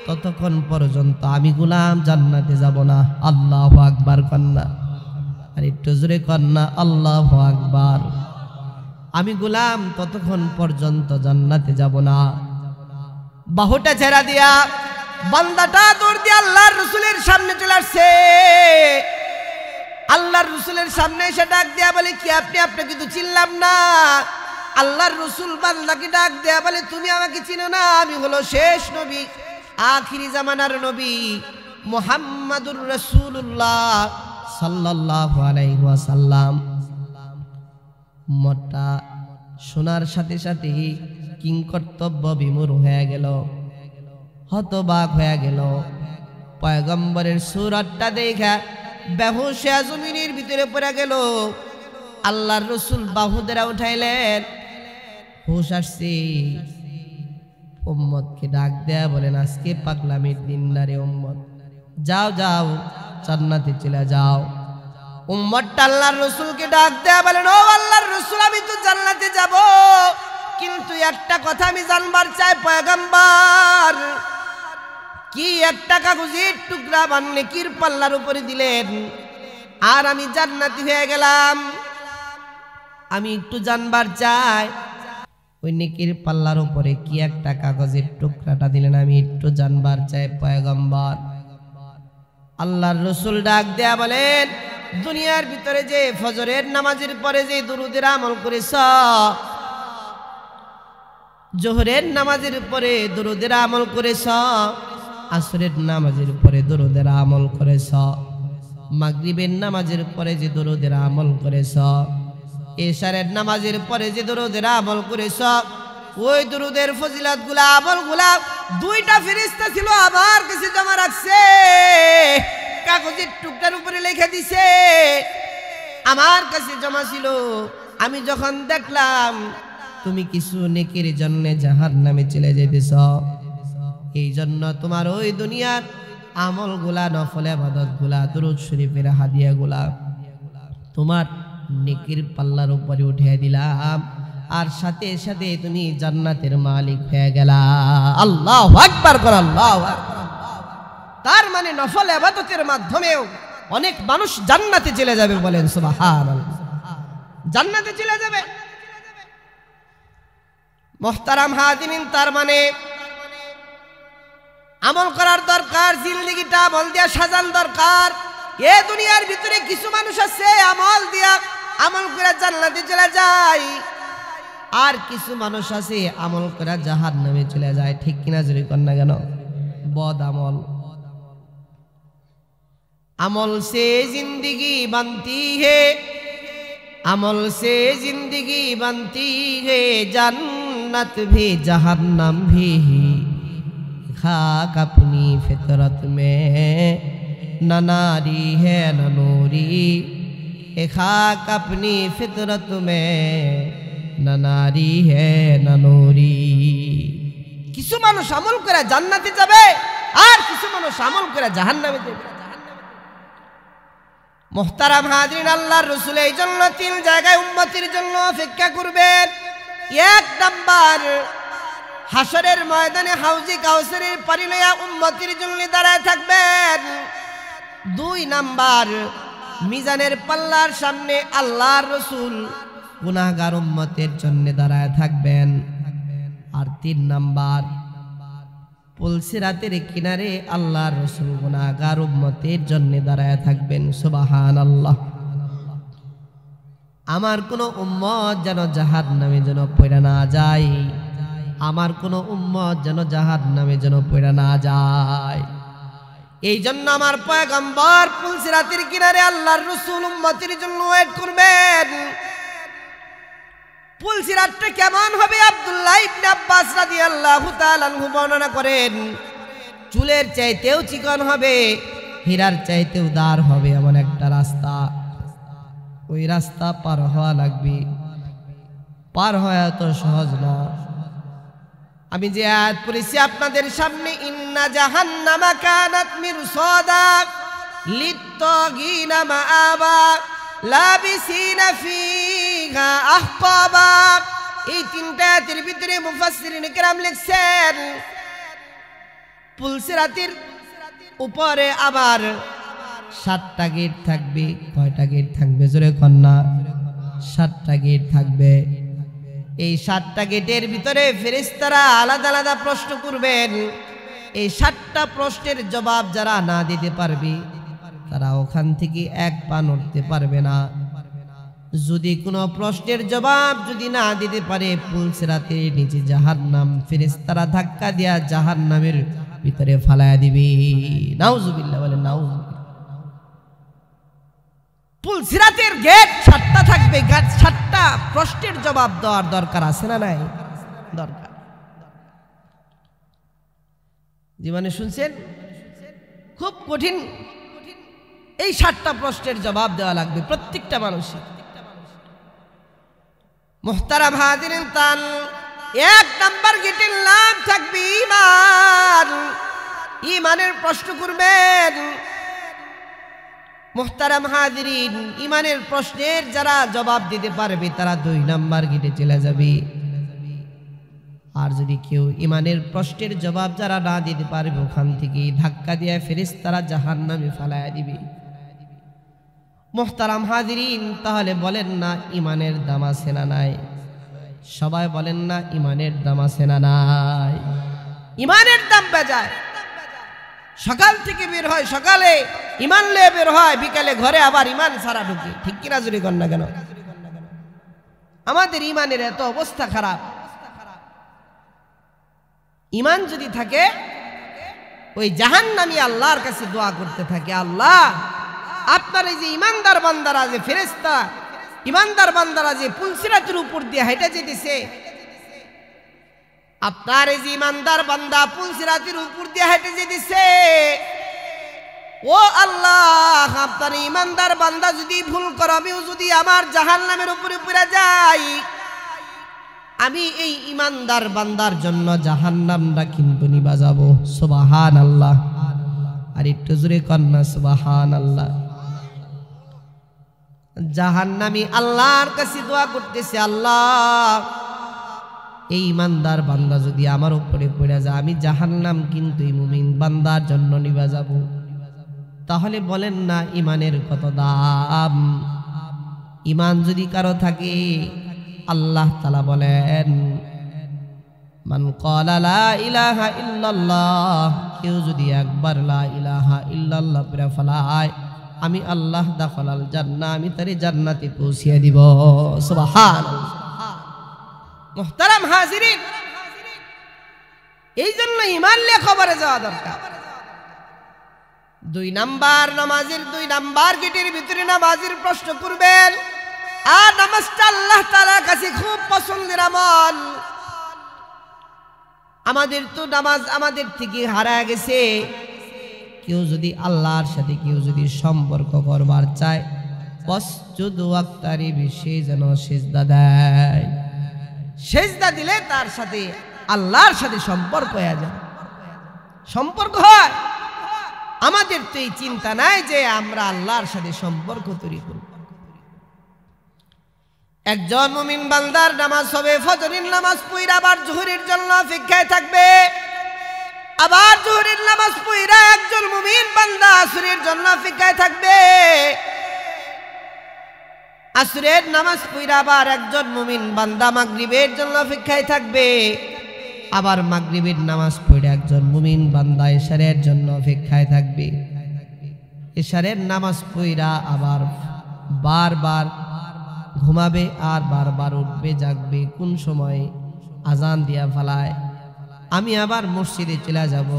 ততক্ষণ পর্যন্ত আমি গোলাম জান্নাতে যাব না। আল্লাহু আকবার কন্যা, আর একটু জোরে কন্যা, আল্লাহু আকবার। আমি গোলাম ততক্ষণ পর্যন্ত জান্নাতে যাব না। বাহুটা ছেড়া দিয়া বান্দাটা দৌড় দিয়ে আল্লাহর রাসূলের সামনে চলে আসছে। আল্লাহর রাসূলের সামনে এসে ডাক দেয়া বলে, কি আপনি? আপনাকে তো চিনলাম না। আল্লাহর রাসূল বান্দাকে ডাক দেয়া বলে, তুমি আমাকে চিনো না? আমি হলো শেষ নবী, আখিরি জামানার নবী মুহাম্মাদুর রাসূলুল্লাহ সাল্লাল্লাহু আলাইহি ওয়াসাল্লাম। মোটা শোনার সাথে সাথে কিংকর্তব্য বিমূঢ় হয়ে গেল, হতবাক হয়ে গেল। পয়গম্বরের সুরতটা দেখা বেহুশ হয়ে জমিনের ভিতরে পড়ে গেল। আল্লাহর রাসূল বাহুদেরা উঠাইলেন, হুশ আসছে। উম্মতকে ডাক দেয়া বলেন, আজকে পাগলামির দিন না রে উম্মত, যাও যাও জান্নাতে চলে যাও। উম্মতটা আল্লাহর রাসূলকে ডাক দেয়া বলেন, ও আল্লাহর রাসূল, আমি তো জান্নাতে যাব, কিন্তু একটা কথা আমি জানবার চাই পয়গম্বর, কি একটা কাগজের টুকরা আমার নেকির পাল্লার উপরে দিলেন, আর আমি জান্নাতি হয়ে গেলাম। আমি একটু জানবার চাই, ওই নেকির পাল্লার উপরে কি একটা কাগজের টুকরাটা দিলেন, আমি একটু জানবার চাই পয়গম্বর। আল্লাহর রাসূল ডাক দেয়া বলেন, দুনিয়ার ভিতরে যে ফজরের নামাজের পরে যে দুরূদের আমল করেছ, জোহরের নামাজের পরে দুরূদের আমল করেছ, আসরের নামাজের পরে দুরূদের আমল করেছ, মাগরিবের নামাজের পরে যে দুরূদের আমল করেছ, এশারের নামাজের পরে যে দুরূদের আমল করেছ, ওই দুরূদের ফজিলতগুলা আমলগুলা দুইটা ফেরেশতা ছিল আমার কাছে জমা রাখছে, কাগজের টুকটার উপরে লিখে দিছে, আমার কাছে জমা ছিল। আমি যখন দেখলাম তুমি কিছু নেকির জন্য জাহান্নামে চলে যেতেছ, এই জন্য তোমার ওই দুনিয়ার আমলগুলা, নফল ইবাদতগুলা, দুরূদ শরীফের হাদিয়াগুলা তোমার নেকির পাল্লার উপরে উঠিয়ে দিলাম, আর সাথে সাথে তুমি জান্নাতের মালিক হয়ে গেলা। আল্লাহু আকবার কর, আল্লাহু আকবার। তার মানে নফল ইবাদতের মাধ্যমেও অনেক মানুষ জান্নাতে চলে যাবে, বলেন সুবহানাল্লাহ। জান্নাতে চলে যাবে। মুহতারাম হাজিরিন, তার মানে আমল করার দরকার, জিন্দেগিটা আমল দিয়া সাজান দরকার। এ দুনিয়ার ভিতরে কিছু মানুষ আছে আমল দিয়া আমল করে জান্নাতে চলে যায়, আর কিছু মানুষ আছে আমল করে জাহান্নামে চলে যায়। ঠিক কিনা জোরে কর না কেন? বদ আমল। अमल से जिंदगी बनती है, अमल से जिंदगी बनती है, जन्नत भी जहन्नम भी। खाक अपनी फितरत में न नारी है न नूरी, खाक अपनी फितरत में न नारी है न नूरी। किसु मानुष আমল করে জান্নাতে যাবে, আর কিছু মানুষ আমল করে জাহান্নামে যাবে। মুহতারাম হাজিরিন, আল্লাহর রাসূল এই জন্য তিন জায়গায় উম্মতের জন্য অপেক্ষা করবেন। এক নাম্বার, হাসরের ময়দানে হাউজে কাউসারের পানি লইয়া উম্মতের জন্য দাঁড়ায় থাকবেন। দুই নাম্বার, মিজানের পাল্লার সামনে আল্লাহর রাসূল গুনাহগার উম্মতের জন্য দাঁড়ায় থাকবেন। আর তিন নাম্বার, পুলসিরাতের কিনারে আল্লাহর রাসূল গুনাহগার উম্মতের জন্য দাঁড়ায় থাকবেন। সুবহানাল্লাহ। আমার কোন উম্মত যেন জাহান্নামে যেন পড়ে না যায়, আমার কোন উম্মত যেন জাহান্নামে যেন পড়ে না যায়। এই জন্য আমার পয়গম্বর পুলসিরাতের কিনারে আল্লাহর রাসূল উম্মতের জন্য ওয়েট করবেন। পুলসিরাতটা কেমন হবে? আব্দুল্লাহ ইবনে আব্বাস রাদিয়াল্লাহু তাআলা আনহু বর্ণনা করেন, চুলের চাইতেও চিকন হবে, হীরার চাইতেও দার হবে এমন একটা রাস্তা। ওই রাস্তা পার হওয়া লাগবে, পার হওয়া তো সহজ না। আমি যে আয়াত পড়েছি আপনাদের সামনে, ইন্না জাহান্নামা কানাত মিরসাদা লিত্তাগিনা মাআবা লাবিসিনা ফিহা আহকাবা। এই তিনটা আয়াতের ভিতরে মুফাসসিরিন কিরাম লিখছেন, পুলসিরাতের উপরে আবার 7টা গেট থাকবে। কয়টা গেট থাকবে? জোরে কন্যা, 7টা গেট থাকবে। এই 7টা গেটের ভিতরে ফেরেশতারা আলাদা আলাদা প্রশ্ন করবেন। এই 7টা প্রশ্নের জবাব যারা না দিতে পারবে, তারা ওখান থেকে এক পা নড়তে পারবে না। যদি কোনো প্রশ্নের জবাব যদি না দিতে পারে, পুলসিরাতের নিচে জাহান্নাম ফেরেশতারা ধাক্কা দিয়া জাহান্নামের ভিতরে ফালায়া দিবে। নাউজুবিল্লাহ, বলে নাউজুবিল্লাহ। পুলসিরাতের গেট 7টা থাকবে, 7টা প্রশ্নের জবাব দেওয়ার দরকার আছে না নাই? দরকার। জীবনে শুনছেন খুব কঠিন এই 7টা প্রশ্নের জবাব দেওয়া লাগবে প্রত্যেকটা মানুষের। মুহতারাম হাজিরিন, তান 1 নাম্বার গেটের নাম থাকবে ঈমান। ঈমানের প্রশ্ন করবেন। মুহতারাম হাজিরিন, ঈমানের প্রশ্নের যারা জবাব দিতে পারবে তারা 2 নাম্বার গেটে চলে যাবে। আর যদি কেউ ঈমানের প্রশ্নের জবাব যারা না দিতে পারবে, ওখান থেকে ধাক্কা দিয়ে ফেরেশতারা জাহান্নামে ফালায়া দিবে। মুহতারাম হাজিরিন, তাহলে বলেন না ঈমানের দাম আছে না নাই? সবাই বলেন না ঈমানের দাম আছে না নাই? ঈমানের দাম বেজায়। সকাল থেকে বের হয়, সকালে ইমান নিয়ে বের হয়, বিকালে ঘরে আবার ইমান ছাড়া ঢুকে। ঠিক কিনা জুড়ে কর না কেন? আমাদের ইমানের এত অবস্থা খারাপ। ইমান যদি থাকে, ওই জাহান্নামী আল্লাহর কাছে দোয়া করতে থাকে, আল্লাহ আপনার এই যে ইমানদার বান্দারা, যে ফেরেশতা ইমানদার বান্দারা যে পুলসিরাতের উপর দিয়ে হেঁটে যেতেছে, আপনার এই যে ইমানদার বান্দা পুলসিরাতের উপর দিয়ে হেঁটে যেতেছে, ও আল্লাহ আপনার ইমানদার বান্দা যদি ভুল করে, আমিও যদি আমার জাহান্নামের উপরে পড়ে যাই, আমি এই ইমানদার বান্দার জন্য জাহান্নামটা কিন্তু নিবা যাব। সুবহানাল্লাহ। আর একটু জোরে কন্যা সুবহানাল্লাহ। জাহান্নামী আল্লাহর কাছে দোয়া করতেছে, আল্লাহ এই ইমানদার বান্দা যদি আমার উপরে পড়ে যায়, আমি জাহান্নাম কিন্তু এই মুমিন বান্দার জন্য নিবা যাব। তাহলে বলেন না ইমানের কত দাম? ইমান যদি কারো থাকে, আল্লাহ তাআলা বলেন, মান ক্বালা লা ইলাহা ইল্লাল্লাহ, কেউ যদি একবার লা ইলাহা ইল্লাল্লাহ পড়ে ফেলায়, আমি আল্লাহ দাখালাল জান্নাহ, আমি তারে জান্নাতে পৌঁছিয়ে দিব। সুবহানাল্লাহ। মুহতারাম হাজিরিন, এই জন্য ইমান নিয়ে খবরে যাওয়া দরকার। 2 নাম্বার নামাজের 2 নাম্বার গেটের ভিতরে নামাজের প্রশ্ন করবেন। আর নামাজটা আল্লাহ তাআলার কাছে খুব পছন্দের আমল। আমাদের তো নামাজ আমাদের থেকে হারায় গেছে। কেউ যদি আল্লাহর সাথে কেউ যদি সম্পর্ক করবার চায়, ওয়াসজুদু ওয়াক্তারিবি, সে যেন সিজদা দেয়। সিজদা দিলে তার সাথে আল্লাহর সাথে সম্পর্ক হয়ে যায়, সম্পর্ক হয়। আমাদের তো এই চিন্তা নাই যে আমরা আল্লাহর সাথে সম্পর্ক তৈরি করব। একজন মুমিন বান্দার নামাজ হবে, ফজরের নামাজ পড়া আবার জোহরের জন্য অপেক্ষায় থাকবে, আবার জোহরের নামাজ পড়া একজন মুমিন বান্দা আসরের জন্য অপেক্ষায় থাকবে, আসরের নামাজ পড়া আবার একজন মুমিন বান্দা মাগরিবের জন্য অপেক্ষায় থাকবে, আবার মাগরিবের নামাজ পড়ে একজন মুমিন বান্দা ইশারের জন্য অপেক্ষায় থাকবে। ইশারের নামাজ পড়া আবার বারবার ঘুমাবে আর বারবার উঠবে জাগবে, কোন সময় আজান দিয়া ফেলায় আমি আবার মসজিদে চলে যাব।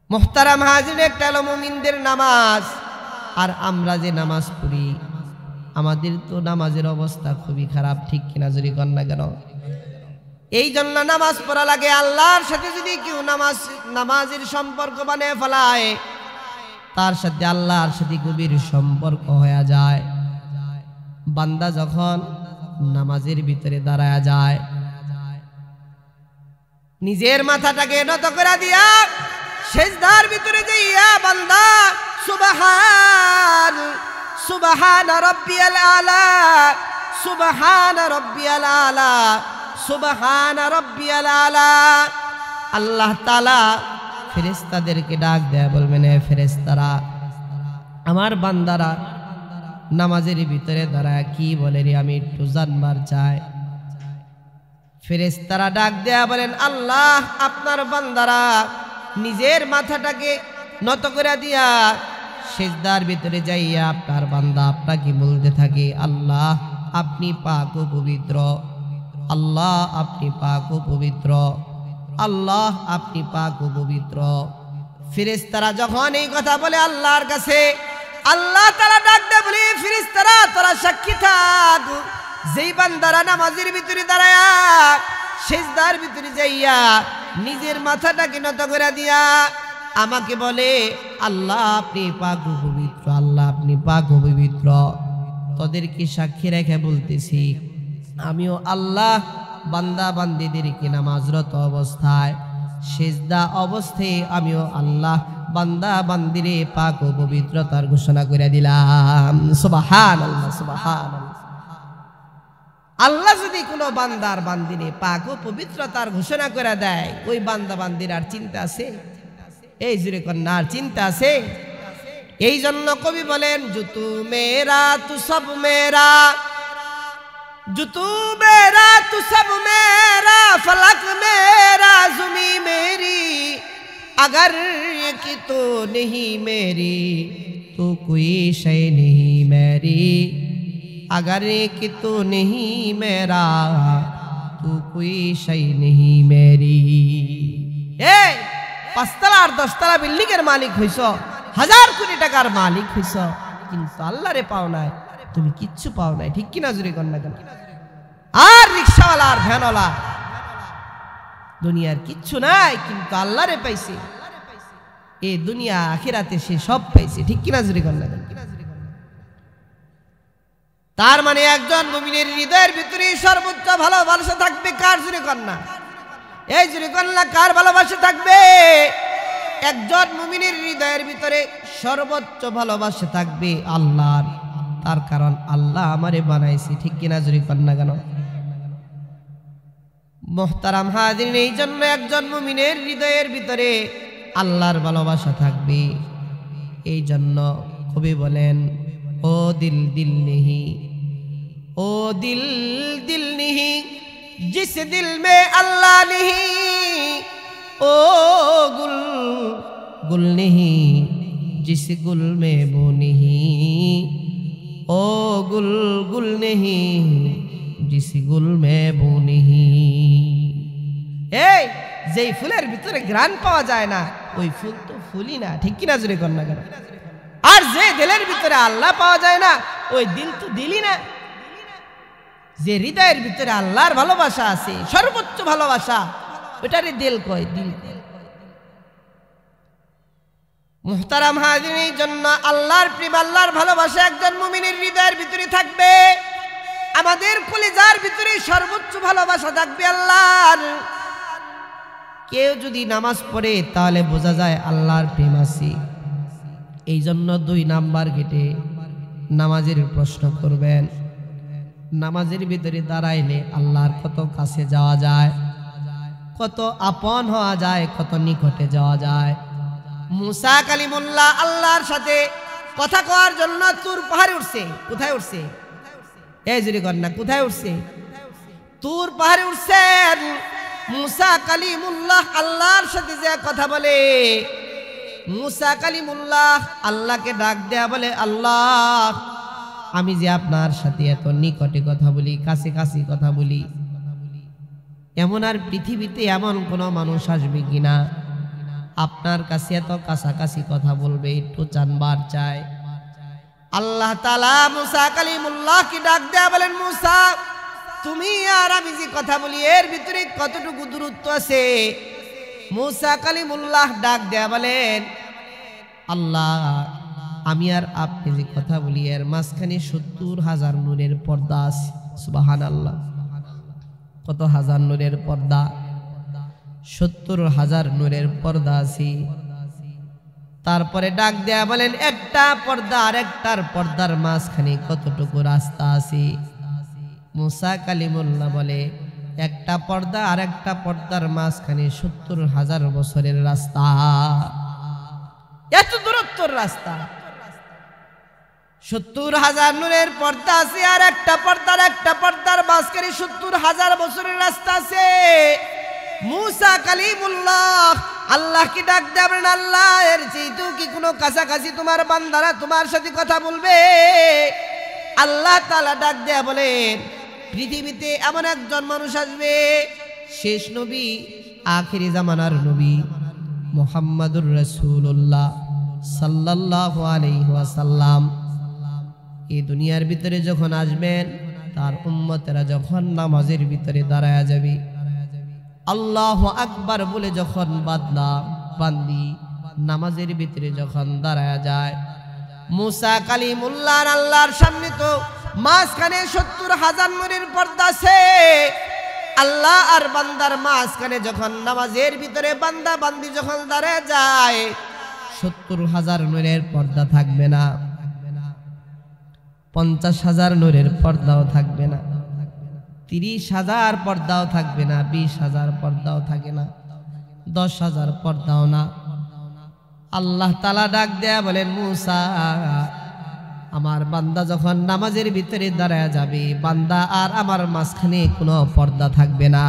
মুহতারাম হাজির, একটা হলো মুমিনদের নামাজ, আর আমরা যে নামাজ পড়ি, আমাদের তো নামাজের অবস্থা খুবই খারাপ। ঠিক কিনা জোরে কর না কেন? এই জন্য নামাজ পড়া লাগে। আল্লাহর সাথে যদি কেউ নামাজের সম্পর্ক বানিয়ে ফেলায়, তার সাথে আল্লাহর সাথে গভীর সম্পর্ক হয়ে যায়। বান্দা যখন নামাজের ভিতরে দাঁড়ায় যায়, নিজের মাথাটাকে নত করে দিয়া সিজদার ভিতরে যাইয়া বান্দা সুবহান সুবহান রাব্বিয়াল আলা, সুবহান রাব্বিয়াল আলা, সুবহান রাব্বিয়াল আলা। আল্লাহ তাআলা ফেরেশতাদেরকে ডাক দেয়া বলবেন, হে ফেরেশতারা, আমার বান্দারা নামাজের ভিতরে দাঁড়ায় কি বলে রে, আমি একটু জানবার চাই। ফেরেশতারা ডাক দেয়া বলেন, আল্লাহ আপনার বান্দারা নিজের মাথাটাকে নত করে দিয়া সিজদার ভিতরে যাইয়া আপনার বান্দা আপনাকে বলতে থাকে, আল্লাহ আপনি পাক ও পবিত্র, আল্লাহ আপনি পাক ও পবিত্র, আল্লাহ আপনি পাক ও পবিত্র। ফেরেশতারা যখন এই কথা বলে আল্লাহর কাছে, আল্লাহ তাআলা ডাক দেয় বলে, ফেরেশতারা তোরা সাক্ষী থাক, যেই বান্দারা নামাজের ভিতরে দাঁড়ায়া সিজদার ভিতরে যাইয়া নিজের মাথাটাকে নত করে দিয়া আমাকে বলে, আল্লাহ আপনি পাক ও পবিত্র, আল্লাহ আপনি পাক ও পবিত্র, তোদেরকে সাক্ষী রেখে বলতেছি, আমিও আল্লাহ বান্দা বান্দীদেরকে নামাজরত অবস্থায় সিজদা অবস্থায় আমিও আল্লাহ বান্দা বান্দিরে পাক ও পবিত্রতার ঘোষণা করে দিলাম। সুবহানাল্লাহ, সুবহানাল্লাহ। আল্লাহ যদি কোনো বান্দার বান্দিরে পাক ও পবিত্রতার ঘোষণা করে দেয়, ওই বান্দা বান্দির আর চিন্তা আছে? এই জুড়ে কন্যার চিন্তা আছে? এই জন্য কবি বলেন, জুতু মেরা তু সব মেরা, জুতু মেরা তু সব মেরা, ফলক মেরা জুমি মেরি, अगर कि तू नहीं मेरी तो कोई शय नहीं मेरी, अगर कि तू नहीं मेरा तो कोई शय नहीं मेरी। ए 5 তলা আর 10 তলা বিল্ডিং এর মালিক হইছো, 1000 কোটি টাকার মালিক হইছো, কিন্তু আল্লাহরে পাও নাই, তুমি কিচ্ছু পাও নাই। ঠিক কি না জুরি কর না কেন? আর রিকশাওয়ালা আর ভ্যানওয়ালা দুনিয়ার কিচ্ছু নাই, কিন্তু আল্লাহরে পাইছে। এই দুনিয়া আখিরাতে সে সব পাইছে। ঠিক কি না জুরি কর না কেন? তার মানে একজন মুমিনের হৃদয়ের ভিতরে সর্বোচ্চ ভালোবাসা থাকবে কার? জুরি কর না, এই জুরি কর না, কার ভালোবাসা থাকবে? একজন মুমিনের হৃদয়ের ভিতরে সর্বোচ্চ ভালোবাসা থাকবে আল্লাহর। তার কারণ আল্লাহ আমারে বানাইছে। ঠিক কিনা জুরি কর না কেন? মুহতারাম হাজিরিন, এই জন্য একজন মুমিনের হৃদয়ের ভিতরে আল্লাহর ভালোবাসা থাকবে। এই জন্য কবি বলেন, ও দিল দিল নেহি, ও দিল দিল নেহি, जिस दिल में अल्लाह नहीं, ओ गुल गुल नहीं, जिस गुल में वो नहीं, ओ गुल गुल नहीं, जिस गुल में वो नहीं। এই যেই ফুলের ভিতরে ঘ্রাণ পাওয়া যায় না, ওই ফুল তো ফুলই না। ঠিক কিনা জুড়ে কর না কেন? আর যে দিলের ভিতরে আল্লাহ পাওয়া যায় না, ওই দিল তো দিলই না। যে হৃদয়ের ভিতরে আল্লাহর ভালোবাসা আছে, সর্বোচ্চ ভালোবাসা, ওটারে দিল কয়। দিল মুহতারাম হাজিরিন, এই জন্য আল্লাহর প্রেম, আল্লাহর ভালোবাসা একজন মুমিনের হৃদয়ের ভিতরে থাকবে। আমাদের কলিজার ভিতরে সর্বোচ্চ ভালোবাসা থাকবে আল্লাহর। কেউ যদি নামাজ পড়ে তাহলে বোঝা যায় আল্লাহর প্রেম আছে। এই জন্য 2 নাম্বার গেটে নামাজের প্রশ্ন করবেন। নামাজের ভিতরে দাঁড়াইলে আল্লাহর কত কাছে যাওয়া যায়, কত আপন হওয়া যায়, কত নিকটে যাওয়া যায়। মুসা কালিমুল্লাহ আল্লাহর সাথে কথা কওয়ার জন্য তুর পাহাড়ে উঠছে। কোথায় উঠছে? এই জুরি কর না, কোথায় উঠছে? তুর পাহাড়ে উঠছেন। মুসা কালিমুল্লাহ আল্লাহর সাথে যে কথা বলে, মুসা কালিমুল্লাহ আল্লাহকে ডাক দেয়া বলে, আল্লাহ আমি যে আপনার সাথে এত নিকটে কথা বলি, কাছে কাছে কথা বলি, এমন আর পৃথিবীতে এমন কোনো মানুষ আসবে কিনা আপনার কাছে এত কাছাকাছি কথা বলবে? একটু জানবার চাই। আল্লাহ তাআলা মুসা কালিমুল্লাহকে ডাক দেয়া বলেন, মুসা তুমি আর আমি যে কথা বলি এর ভিতরে কতটুকু দূরত্ব আছে? মুসা কালিমুল্লাহ ডাক দেয়া বলেন, আল্লাহ আমি আর আপনি যে কথা বলি এর মাঝখানে 70,000 নূরের পর্দা আছে। সুবহানাল্লাহ, কত হাজার নূরের পর্দা? 70,000 নূরের পর্দা আছে। তারপরে ডাক দেয়া বলেন, একটা পর্দা আর একটার পর্দার মাঝখানে কতটুকু রাস্তা আছে? মুসা কালিমুল্লাহ বলে, একটা পর্দা আর একটা পর্দার মাঝখানে 70,000 বছরের রাস্তা। এত দূরত্বর রাস্তা। 70,000 নূরের পর্দা আছে, আর একটা পর্দার মাঝখানে 70,000 বছরের রাস্তা আছে। মুসা কালিমুল্লাহ আল্লাহকে ডাক দেবেন, আল্লাহ এর চেয়েও কি কোনো কাছাকাছি তোমার বান্দারা তোমার সাথে কথা বলবে? আল্লাহ তাআলা ডাক দেয়া বলেন, পৃথিবীতে এমন একজন মানুষ আসবে, শেষ নবী, আখিরি জামানার নবী মুহাম্মাদুর রাসূলুল্লাহ সাল্লাল্লাহু আলাইহি ওয়াসাল্লাম। এই দুনিয়ার ভিতরে যখন আসবেন, তার উম্মতেরা যখন নামাজের ভিতরে দাঁড়ায়া যাবে, আল্লাহু আকবার বলে যখন বান্দি নামাজের ভিতরে যখন দাঁড়ায়া যায়, মুসা কালিমুল্লাহ আল্লাহর সামনে তো মাঝখানে 70,000 নূরের পর্দা আছে। আল্লাহ আর বান্দার মাঝখানে যখন নামাজের ভিতরে বান্দা বান্দি যখন দাঁড়ায় যায়, 70,000 নূরের পর্দা থাকবে না, 50,000 নূরের পর্দাও থাকবে না, 30,000 পর্দাও থাকবে না, 20,000 পর্দাও থাকে না, 10,000 পর্দাও না। আল্লাহ তাআলা ডাক দেয়া বলেন, মুসা আমার বান্দা যখন নামাজের ভিতরে দাঁড়ায় যাবে, বান্দা আর আমার মাঝখানে কোনো পর্দা থাকবে না।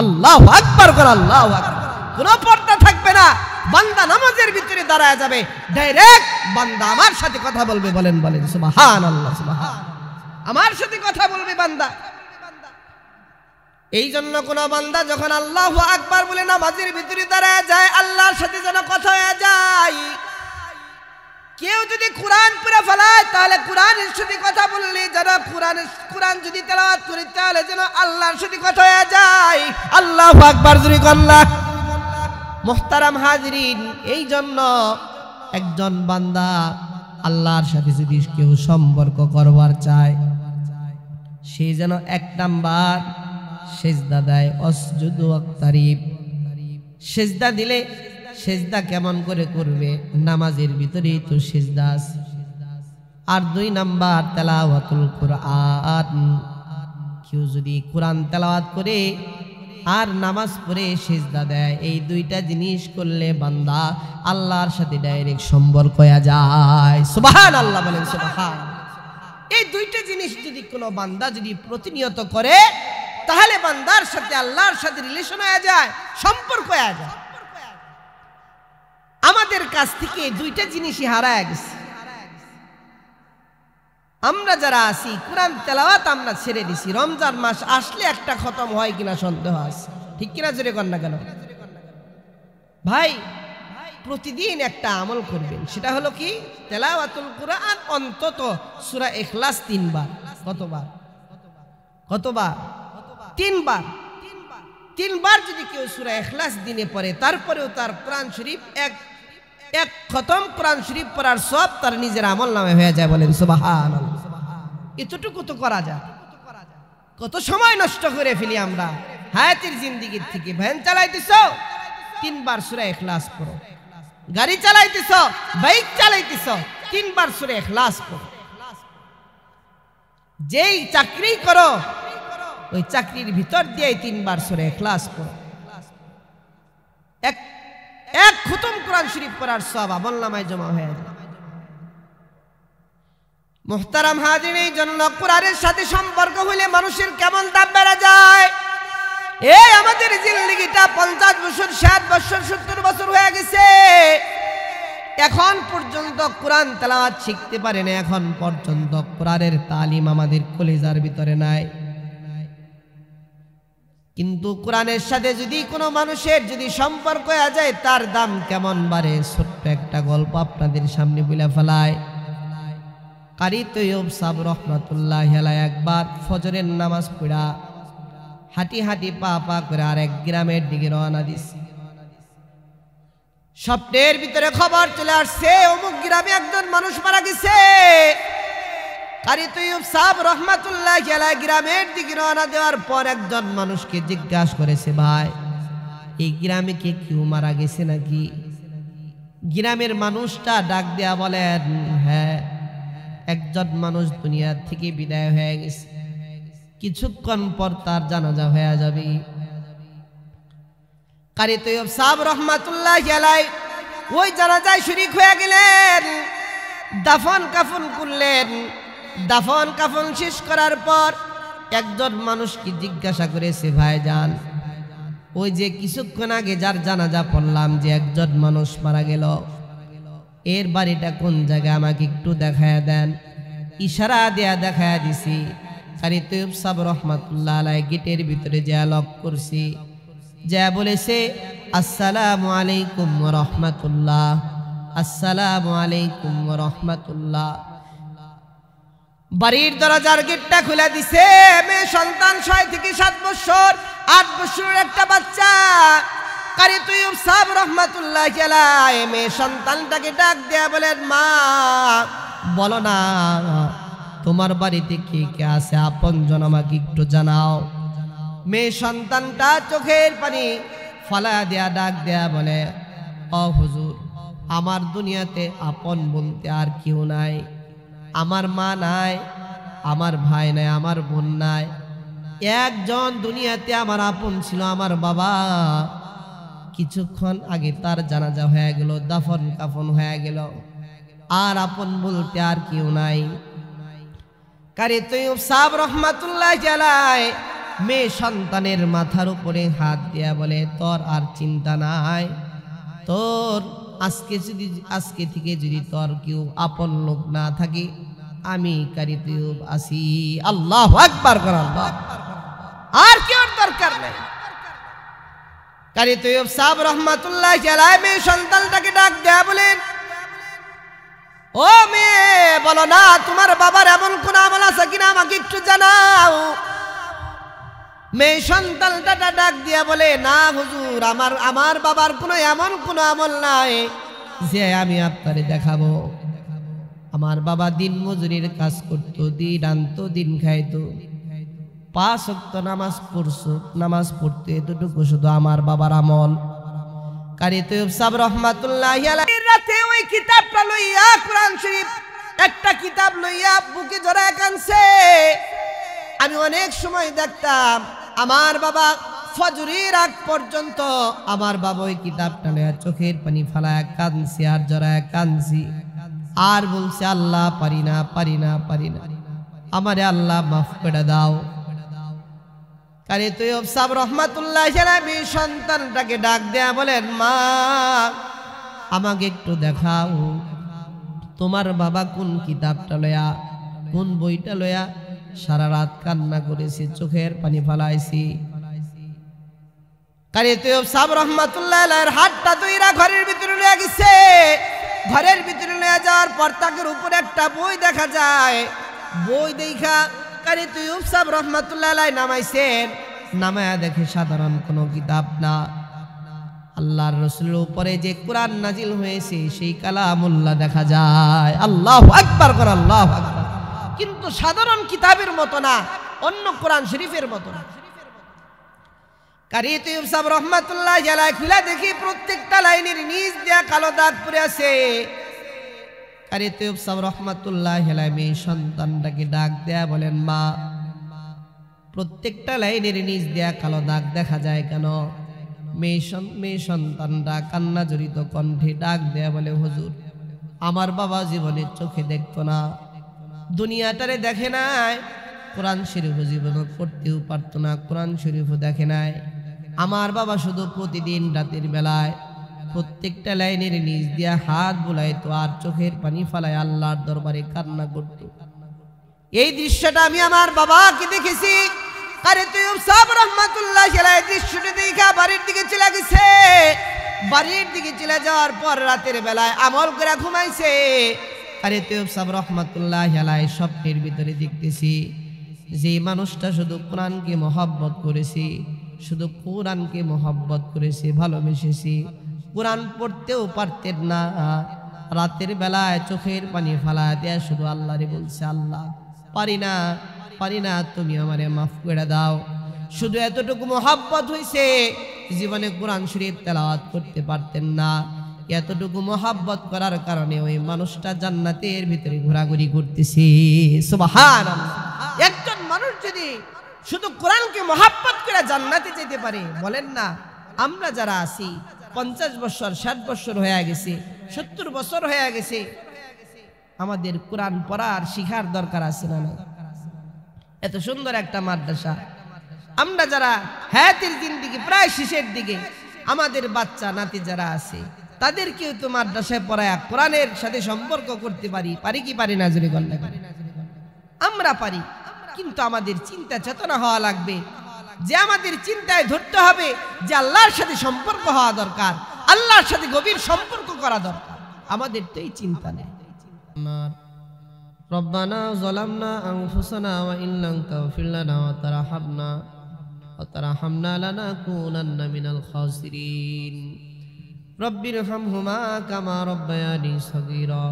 আল্লাহু আকবার, আল্লাহু আকবার, কোনো পর্দা থাকবে না। বান্দা নামাজের ভিতরে দাঁড়ায় যাবে, ডাইরেক্ট বান্দা আমার সাথে কথা বলবে। বলেন বলেন সুবহানাল্লাহ, সুবহান, আমার সাথে কথা বলবে বান্দা। এই জন্য কোন বান্দা যখন আল্লাহু আকবার বলে নামাজের ভিতরে দাঁড়ায় যায়, আল্লাহর সাথে যেন কথা হয়ে যায়। কেউ যদি কোরআন পড়ে ফেলায় তাহলে কোরআনের সাথে কথা বললে যেন কোরআন যদি তেলাওয়াত করি তাহলে যেন আল্লাহর সাথে কথা হয়ে যায়। আল্লাহু আকবার জোরে আল্লাহ। মুহতারাম হাজিরিন, এই জন্য একজন বান্দা আল্লাহর সাথে যদি কেউ সম্পর্ক করবার চায়, সে যেন 1 নাম্বার সেজদা দেয়, অসজুদু ওয়াক্তারিব। সেজদা দিলে সেজদা কেমন করে করবে? নামাজের ভিতরেই তো সেজদা আছে। আর 2 নাম্বার তেলাওয়াতুল কুরআন। কেউ যদি কোরআন তেলাওয়াত করে আর নামাজ পড়ে সেজদা দেয়, এই 2টা জিনিস করলে বান্দা আল্লাহর সাথে ডাইরেক্ট সম্পর্ক হয়ে যায়। সুবহানাল্লাহ, বলেন সুবহান। এই 2টা জিনিস যদি কোনো বান্দা যদি প্রতিনিয়ত করে তাহলে বান্দার সাথে আল্লাহর সাথে রিলেশন হয়ে যায়, সম্পর্ক হয়ে যায়। আমাদের কাছ থেকে 2টা জিনিসই হারায় গেছে। আমরা যারা আছি কোরআন তেলাওয়াত আমরা ছেড়ে দিছি। রমজান মাস আসলে একটা খতম হয় কিনা সন্দেহ আছে, ঠিক কিনা জোরে কর না কেন ভাই? প্রতিদিন একটা আমল করবেন, সেটা হলো কি? তেলাওয়াতুল কুরআন অন্তত সূরা ইখলাস 3 বার। কতবার? 3 বার। 3 বার যদি কেউ সূরা ইখলাস দিনে পড়ে, তারপরেও তার কোরআন শরীফ এক খতম কোরআন শরীফ পড়ার সব তার নিজের আমল নামে হয়ে যায়। বলেন সুবহানাল্লাহ। এতটুকু তো করা যায়। কত সময় নষ্ট করে ফেলি আমরা হায়াতের জিন্দেগির থেকে। ভ্যান চালাইতেছো, 3 বার সূরা ইখলাস পড়ো। গাড়ি চালাইতেছো, বাইক চালাইতেছো, 3 বার সূরা ইখলাস পড়ো। যেই চাকরি করো ওই চাকরির ভিতর দিয়ে 3 বার সূরা ইখলাস পড়ো। এক খতম কোরআন শরীফ পড়ার সওয়াব আমলনামায় জমা হয়ে যায়। মুহতারাম হাজিরিন, এই জন্য কোরআনের সাথে সম্পর্ক হলে মানুষের কেমন দাম বেড়ে যায়। এই আমাদের জিন্দেগিটা 50 বছর, 60 বছর, 70 বছর হয়ে গেছে, এখন পর্যন্ত কোরআন তেলাওয়াত শিখতে পারে না। এখন পর্যন্ত কোরআনের তালিম আমাদের কলিজার ভিতরে নাই। কিন্তু কোরআনের সাথে যদি কোনো মানুষের যদি সম্পর্ক হয়ে যায়, তার দাম কেমন বাড়ে। ছোট্ট একটা গল্প আপনাদের সামনে বলে ফেলায়। কারি তৈয়ব সাহেব রহমাতুল্লাহি আলাইহি একবার ফজরের নামাজ পড়া হাঁটি হাঁটি পা পা করে আরেক গ্রামের দিকে রওনা দিছে। স্বপ্নের ভিতরে খবর চলে আসছে অমুক গ্রামে একজন মানুষ মারা গেছে। কারি তৈয়ব সাহেব রহমাতুল্লাহি আলাইহি গ্রামের দিকে রওনা দেওয়ার পর একজন মানুষকে জিজ্ঞাসা করেছে, ভাই এই গ্রামে কে কেউ মারা গেছে নাকি? গ্রামের মানুষটা ডাক দেয়া বলেন, হ্যাঁ, একজন মানুষ দুনিয়া থেকে বিদায় হয়ে গেছে, কিছুক্ষণ পর তার জানাজা হয়ে যাবে। কারি তৈয়ব সাহেব রহমাতুল্লাহি আলাইহি ওই জানাজায় শরীক হয়ে গেলেন, দাফন কাফন করলেন। দাফন কাফন শেষ করার পর একজন মানুষকে জিজ্ঞাসা করেছে, ভাইজান ওই যে কিছুক্ষণ আগে যার জানাজা পড়লাম, যে একজন মানুষ মারা গেল, এর বাড়িটা কোন জায়গায় আমাকে একটু দেখায়া দেন। ইশারা দেয়া দেখায়া দিছি। কারি তৈয়ব সাহেব রহমাতুল্লাহ আলাইহি গেটের ভিতরে যা লক করছি, যা বলেছে, আসসালামু আলাইকুম ওয়া রাহমাতুল্লাহ, আসসালামু আলাইকুম ওয়া রাহমাতুল্লাহ। বাড়ির দরজার গেটটা খুলে দিছে। মেয়ে সন্তান 6 থেকে 7 বছর, 8 বছরের একটা বাচ্চা। কারি তৈয়ব সাহেব রহমাতুল্লাহি আলাইহি মেয়ে সন্তানটাকে ডাক দেয়া বলেন, মা বলো না তোমার বাড়িতে কে কে আছে, আপনজন আমাকে একটু জানাও। মেয়ে সন্তানটা চোখের পানি ফলা দেয়া ডাক দেয়া বলে, ও হুজুর, আমার দুনিয়াতে আপন বলতে আর কেউ নাই। আমার মা নাই, আমার ভাই নাই, আমার বোন নাই। একজন দুনিয়াতে আমার আপন ছিল, আমার বাবা। কিছুক্ষণ আগে তার জানাজা হয়ে গেল, দাফন কাফন হয়ে গেল, আর আপন বলতে আর কেউ নাই। কারি তৈয়ব সাহেব রহমাতুল্লাহি আলাইহি মেয়ে সন্তানের মাথার উপরে হাত দিয়া বলে, তোর আর চিন্তা নাই, তোর আজকে থেকে যদি তোর কেউ আপন লোক না থাকে, আমি কারি তৈয়ব আছি। আল্লাহু আকবার কর, আল্লাহ, আর কেউ দরকার নেই। কারি তৈয়ব সাহেব রহমাতুল্লাহি আলাইহি মেয়ে সন্তানটাকে ডাক দেয়া বলেন, ও মেয়ে, বলো না তোমার বাবার এমন কোন আমল আছে কিনা, আমাকে একটু জানাও। মেয়ে সন্তানটা ডাক দিয়া বলে, না হুজুর, আমার বাবার কোনো এমন কোনো আমল নাই যে আমি আপনারে দেখাবো। আমার বাবা দিন মজুরির কাজ করতো, দিন আনতো, দিন খাইতো, 5 ওয়াক্ত নামাজ পড়তো, এতটুকু শুধু আমার বাবার আমল। কারি তৈয়ব সাহেব রহমাতুল্লাহি আলাইহি রাতে ওই কিতাবটা লইয়া, কোরআন শরীফ একটা কিতাব লইয়া বুকে জড়ায় কাঁদছে। আমি অনেক সময় দেখতাম আমার বাবা ফজরের আগ পর্যন্ত আমার বাবা ওই কিতাবটা লইয়া চোখের পানি ফালায় কাঁদছি আর জড়ায় কাঁদছি, আর বলছে, আল্লাহ পারি না, পারি না, পারি না, আমারে আল্লাহ মাফ করে দাও। কারি তৈয়ব সাহেব রহমাতুল্লাহি আলাইহি সন্তানটাকে ডাক দেয়া বলেন, মা, আমাকে একটু দেখাও তোমার বাবা কোন কিতাবটা লয়া, কোন বইটা লয়া সারা রাত কান্না করেছে, চোখের পানি ফালাইছি। কারি তৈয়ব সাহেব রহমাতুল্লাহি আলাইহির হাতটা ধইরা ঘরের ভিতরে লয়ে গেছে। ঘরের ভিতরে লয়ে যাওয়ার পর তাকের উপরে একটা বই দেখা যায়। বই দেখা কারি তৈয়ব সাহেব রহমাতুল্লাহি আলাইহি নামাইছেন। নামায়া দেখে সাধারণ কোনো কিতাব না, আল্লাহর রাসূলের উপরে যে কোরআন নাজিল হয়েছে সেই কালামুল্লাহ দেখা যায়। আল্লাহু আকবার কর, আল্লাহু আকবার। কিন্তু সাধারণ কিতাবের মতো না, অন্য কোরআন শরীফের মতো না। কারি তৈয়ব সাহেব রহমাতুল্লাহি আলাইহি খুলে দেখি প্রত্যেকটা লাইনের নিচ দিয়ে কালো দাগ পড়ে আছে। কারি তৈয়ব সাহেব রহমাতুল্লাহি আলাইহি সন্তানটাকে ডাক দেয়া বলেন, মা, প্রত্যেকটা লাইনের নিচ দিয়ে কালো দাগ দেখা যায় কেন? মেয়ে সন্তানটা কান্না জড়িত কণ্ঠে ডাক দেয়া বলে, হুজুর, আমার বাবা জীবনে চোখে দেখতো না, দুনিয়াটারে দেখে নাই, কোরআন শরীফ জীবনে পড়তেও পারতো না, কোরআন শরীফও দেখে নাই। আমার বাবা শুধু প্রতিদিন রাতের বেলায় প্রত্যেকটা লাইনের নিচ দিয়া হাত বুলাইতো আর চোখের পানি ফালায় আল্লাহর দরবারে কান্না করত। এই দৃশ্যটা আমি আমার বাবাকে দেখেছি। কারি তৈয়ব সাহেব রহমাতুল্লাহি আলাইহি দৃশ্যটা দেখা বাড়ির দিকে চলে গেছে। বাড়ির দিকে চলে যাওয়ার পর রাতের বেলায় আমল করে ঘুমাইছে। কারি তৈয়ব সাহেব রহমাতুল্লাহি আলাইহি স্বপ্নের ভিতরে দেখতেছি যে মানুষটা শুধু কোরআনকে মহব্বত করেছে, শুধু কোরআনকে মহব্বত করেছে, ভালোবেসেছি, কোরআন পড়তেও পারতেন না, রাতের বেলায় চোখের পানি ফালা দেয়া শুধু আল্লাহরে বলছে, আল্লাহ পারি না, পারি না, তুমি আমারে মাফ করে দাও। শুধু এতটুকু মহব্বত হয়েছে, জীবনে কোরআন শরীফ তেলাওয়াত করতে পারতেন না। এতটুকু মহব্বত করার কারণে ওই মানুষটা জান্নাতের ভিতরে ঘোরাঘুরি করতেছে। সুবহানাল্লাহ। একজন মানুষ যদি শুধু কোরআনকে মহব্বত করে জান্নাতে যেতে পারে, বলেন না, আমরা যারা আছি 50 বছর 60 বছর হয়ে গেছে, 70 বছর হয়ে গেছে, আমাদের কোরআন পড়ার শিখার দরকার আছে না? এত সুন্দর একটা মাদ্রাসা, আমরা যারা হায়াতের জিন্দেগি প্রায় শেষের দিকে, আমাদের বাচ্চা নাতি যারা আছে তাদেরকেও তো মাদ্রাসায় পড়ায় কোরআনের সাথে সম্পর্ক করতে পারি কি পারি না? জোরে গল্লা করি, আমরা পারি, কিন্তু আমাদের চিন্তা চেতনা হওয়া লাগবে যে আমাদের চিন্তায় ধরতে হবে যে আল্লাহর সাথে সম্পর্ক হওয়া দরকার, আল্লাহর সাথে গভীর সম্পর্ক করা দরকার। আমাদের তো এই চিন্তা নেই। রব্বানা যালামনা আনফুসানা ওয়া ইন লাম তাগফির লানা ওয়া তারহামনা লানাকুনান্না মিনাল খাসিরিন। রব্বিরহামহুমা কামা রাব্বায়ানি সগীরা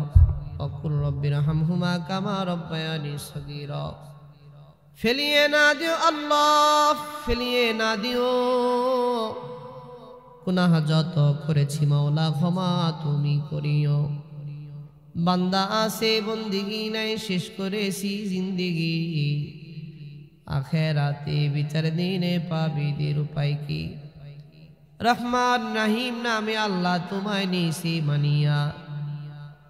ওয়া কুর রব্বিরহামহুমা কামা রাব্বায়ানি সগীরা। ফেলিয়ে না দিও আল্লাহ, ফেলিয়ে না দিও, গুনাহ যত করেছি মাওলা ক্ষমা তুমি করিও। বান্দা আছে বন্দিগি নাই, শেষ করেছি জিন্দিগি, আখেরাতে বিচার দিনে পাবিদের উপায় কি? রহমান রহিম নামে আল্লাহ তোমায় নিয়েছি মানিয়া,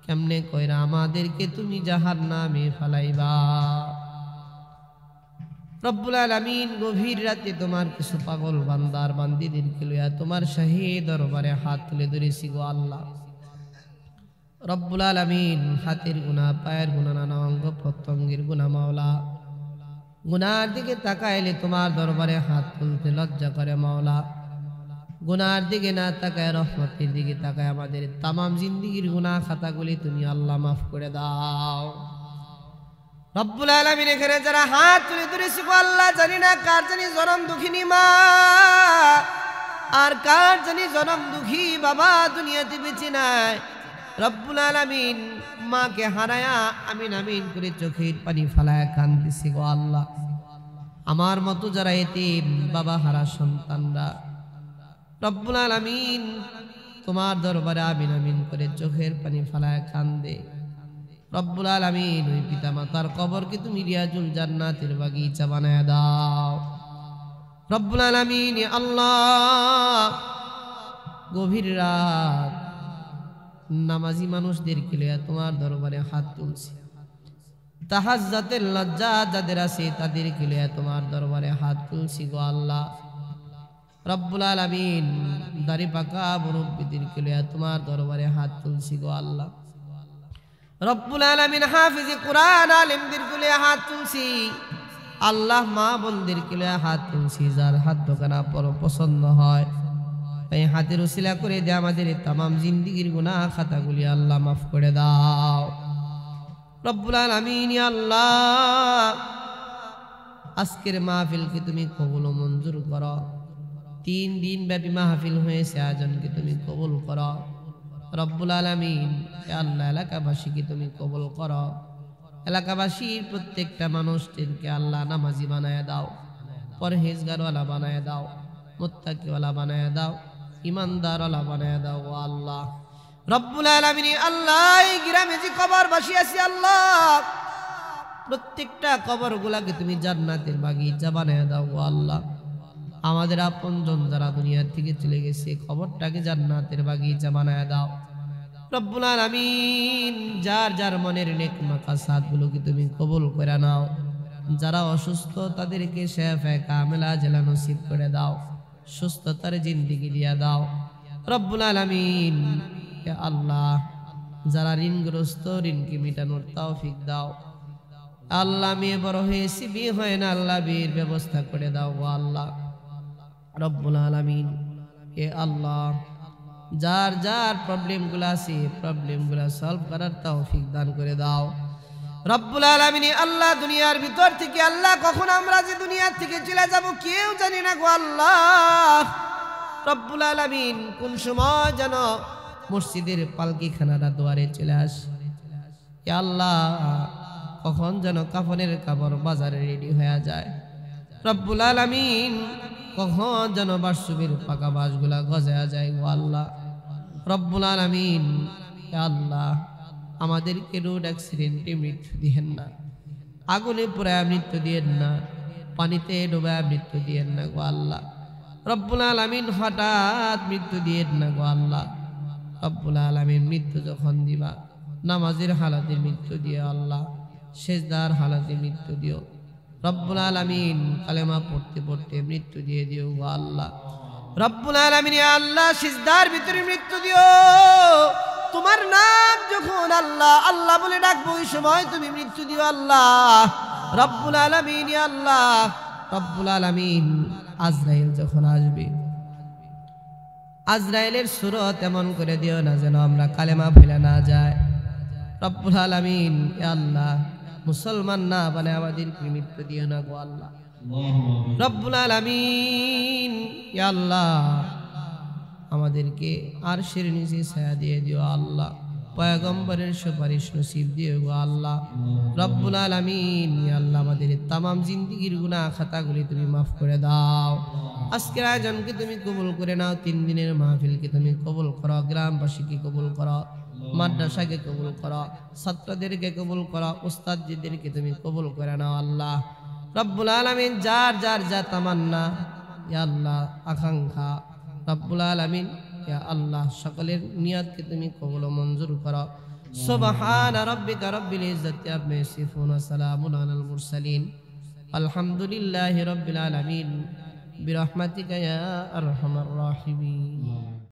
কেমনে কইরা আমাদেরকে তুমি জাহান্নামে ফালাইবা? রব্বুল আলামিন গভীর রাতে তোমার কিছু পাগল বান্দার বান্দিদেরকে লইয়া তোমার শাহী দরবারে হাত তুলে ধরেছি গো আল্লাহ। রব্বুল আলামিন হাতের গুনাহ, পায়ের গুনাহ, নানা অঙ্গ প্রত্যঙ্গের গুনাহ মাওলা। গুনার দিকে তাকাইলে তোমার দরবারে হাত তুলতে লজ্জা করে মাওলা। গুনার দিকে না তাকায় রহমতের দিকে তাকায় আমাদের তামাম জিন্দেগির গুনাহ খাতাগুলি তুমি আল্লাহ মাফ করে দাও। রব্বুল আলামিন এখানে যারা হাত তুলে ধরেছি গো আল্লাহ, জানি না কার জানি জনম দুঃখিনী মা আর কার জানি জনম দুঃখী বাবা দুনিয়াতে বেঁচে নাই। রব্বুল আলামিন মাকে হারায়া আমিন আমিন করে চোখের পানি ফালায়া কান্দিছে গো আল্লাহ। আমার মতো যারা এতিম বাবা হারা সন্তানরা রব্বুল আলামিন তোমার দরবারে আমিন আমিন করে চোখের পানি ফালায়া কান্দে। রব্বুল আলামিন ওই পিতা মাতার কবরকে তুমি রিয়াজুল জান্নাতের বাগিচা বানায়া দাও। রব্বুল আলামিন আল্লাহ, গভীর রাত নামাজি মানুষদেরকে লইয়া তোমার দরবারে হাত তুলছি। তাহাজ্জুদের লজ্জা যাদের আছে তাদেরকে লইয়া তোমার দরবারে হাত তুলছি গো আল্লাহ। রব্বুল আলামিন দাড়ি পাকা মুরব্বিদেরকে লইয়া তোমার দরবারে হাত তুলছি গো আল্লাহ। রব্বুল আলামিন হাফিজে কুরআন আলেমদেরকে লইয়া হাত তুলছি আল্লাহ। মা বোনদেরকে লইয়া হাত তুলছি, যার হাত দোকানা পর পছন্দ হয় এই হাতের উসিলা করে দে আমাদের তামাম জিন্দেগির গুনাহ খাতাগুলি আল্লাহ মাফ করে দাও। রব্বুল আলামিন আল্লাহ, আজকের মাহফিলকে তুমি কবুল ও মঞ্জুর করো। 3 দিন ব্যাপী মাহফিল হয়েছে, আয়োজনকে তুমি কবুল করো। রব্বুল আলামিন আল্লাহ, এলাকাবাসীকে তুমি কবুল করো। এলাকাবাসীর প্রত্যেকটা মানুষদেরকে আল্লাহ নামাজি বানায় দাও, পরহেজগারওয়ালা বানায় দাও, মুত্তাকিওয়ালা বানায় দাও, ইমানদারওয়ালা বানায় দাও ও আল্লাহ। রব্বুল আলামিন আল্লাহ, এই গ্রামে যে কবরবাসী আছে আল্লাহ, প্রত্যেকটা কবরগুলাকে তুমি জান্নাতের বাগিচা বানায় দাও ও আল্লাহ। আমাদের আপনজন যারা দুনিয়া থেকে চলে গেছে কবরটাকে জান্নাতের বাগিচা বানায় দাও। রব্বুল আলামিন যার যার মনের নেক মাকাসাদগুলোকে তুমি কবুল করে নাও। যারা অসুস্থ তাদেরকে শিফা কামিলা আজলা নসিব করে দাও, সুস্থতার জিন্দেগি দিয়া দাও। রব্বুল আলামিন ইয়া আল্লাহ, যারা ঋণগ্রস্ত ঋণকে মিটানোর তৌফিক দাও আল্লাহ। মেয়ে বড় হয়েছে, বিয়ে হয় না আল্লাহ, বিয়ের ব্যবস্থা করে দাও ও আল্লাহ। রব্বুল আলামিন এ আল্লাহ, যার যার প্রবলেমগুলো আছে প্রবলেমগুলো সলভ করার তৌফিক দান করে দাও। রব্বুল আলামিন আল্লাহ, দুনিয়ার ভিতর থেকে আল্লাহ কখন আমরা যে দুনিয়া থেকে চলে যাব কেউ জানি না গো আল্লাহ। রব্বুল আলামিন কোন সময় যেন মসজিদের পালকিখানাটা দুয়ারে চলে আসে ইয়া আল্লাহ, কখন যেন কাফনের কাপড় বাজারে রেডি হয়ে যায়। রব্বুল আলামিন কখন যেন বাসুবির পাকা বাসগুলা গজায়া যায় গো আল্লাহ। রব্বুল আলামিন ইয়া আল্লাহ, আমাদেরকে রোড অ্যাক্সিডেন্টে মৃত্যু দিয়েন না, আগুনে পোড়ায় মৃত্যু দিয়েন না, পানিতে ডুবায় মৃত্যু দিয়েন না গো আল্লাহ। রব্বুল আলামিন হঠাৎ মৃত্যু দিয়েন না গো আল্লাহ। রব্বুল আলামিন মৃত্যু যখন দিবা নামাজের হালাতে মৃত্যু দিও আল্লাহ, সেজদার হালাতে মৃত্যু দিও। রব্বুল আলামিন কালেমা পড়তে পড়তে মৃত্যু দিয়ে দিও গো আল্লাহ। রব্বুল আলামিন আল্লাহ, সিজদার ভিতরে মৃত্যু দিও। তোমার নাম যখন আল্লাহ আল্লাহ বলে ডাকবো ওই সময় তুমি মৃত্যু দিও আল্লাহ। রব্বুল আলামিন আল্লাহ, রব্বুল আলামিন আজরাইল যখন আসবে আজরাইলের সূরত এমন করে দিও না যেন আমরা কালেমা ভুলে না যায়। রব্বুল আলামিন আল্লাহ, মুসলমান না মানে আমাদেরকে মৃত্যু দিও না গো আল্লাহ। রব্বুল আলামিন ইয়া আল্লাহ, আমাদেরকে আরশের নিচে ছায়া দিয়ে দিও আল্লাহ। পয়গম্বরের সুপারিশ নসিব দিও গো আল্লাহ। রব্বুল আলামিন ইয়া আল্লাহ, আমাদের তামাম জিন্দেগির গুনাহ খাতাগুলি তুমি মাফ করে দাও। আজকের আয়োজনকে তুমি কবুল করে নাও। 3 দিনের মাহফিলকে তুমি কবুল করো। গ্রামবাসীকে কবুল করো, মাদ্রাসাকে কবুল করো, ছাত্রদেরকে কবুল করো, উস্তাদদেরকে তুমি কবুল করে নাও আল্লাহ। রব্বুল আলামিন যার যার যা তামান্না ইয়া আল্লাহ আকাঙ্ক্ষা রব্বুল আলামিন ইয়া আল্লাহ সকলের নিয়তকে তুমি কবুল ও মঞ্জুর করো। সুবহান রাব্বিকা রাব্বিল ইজ্জাতি আম্মা ইয়াসিফুন ওয়া সালামুন আলাল মুরসালিন আলহামদুলিল্লাহি রাব্বিল আলামিন বিরহমাতিকা ইয়া আরহামার রাহিমিন।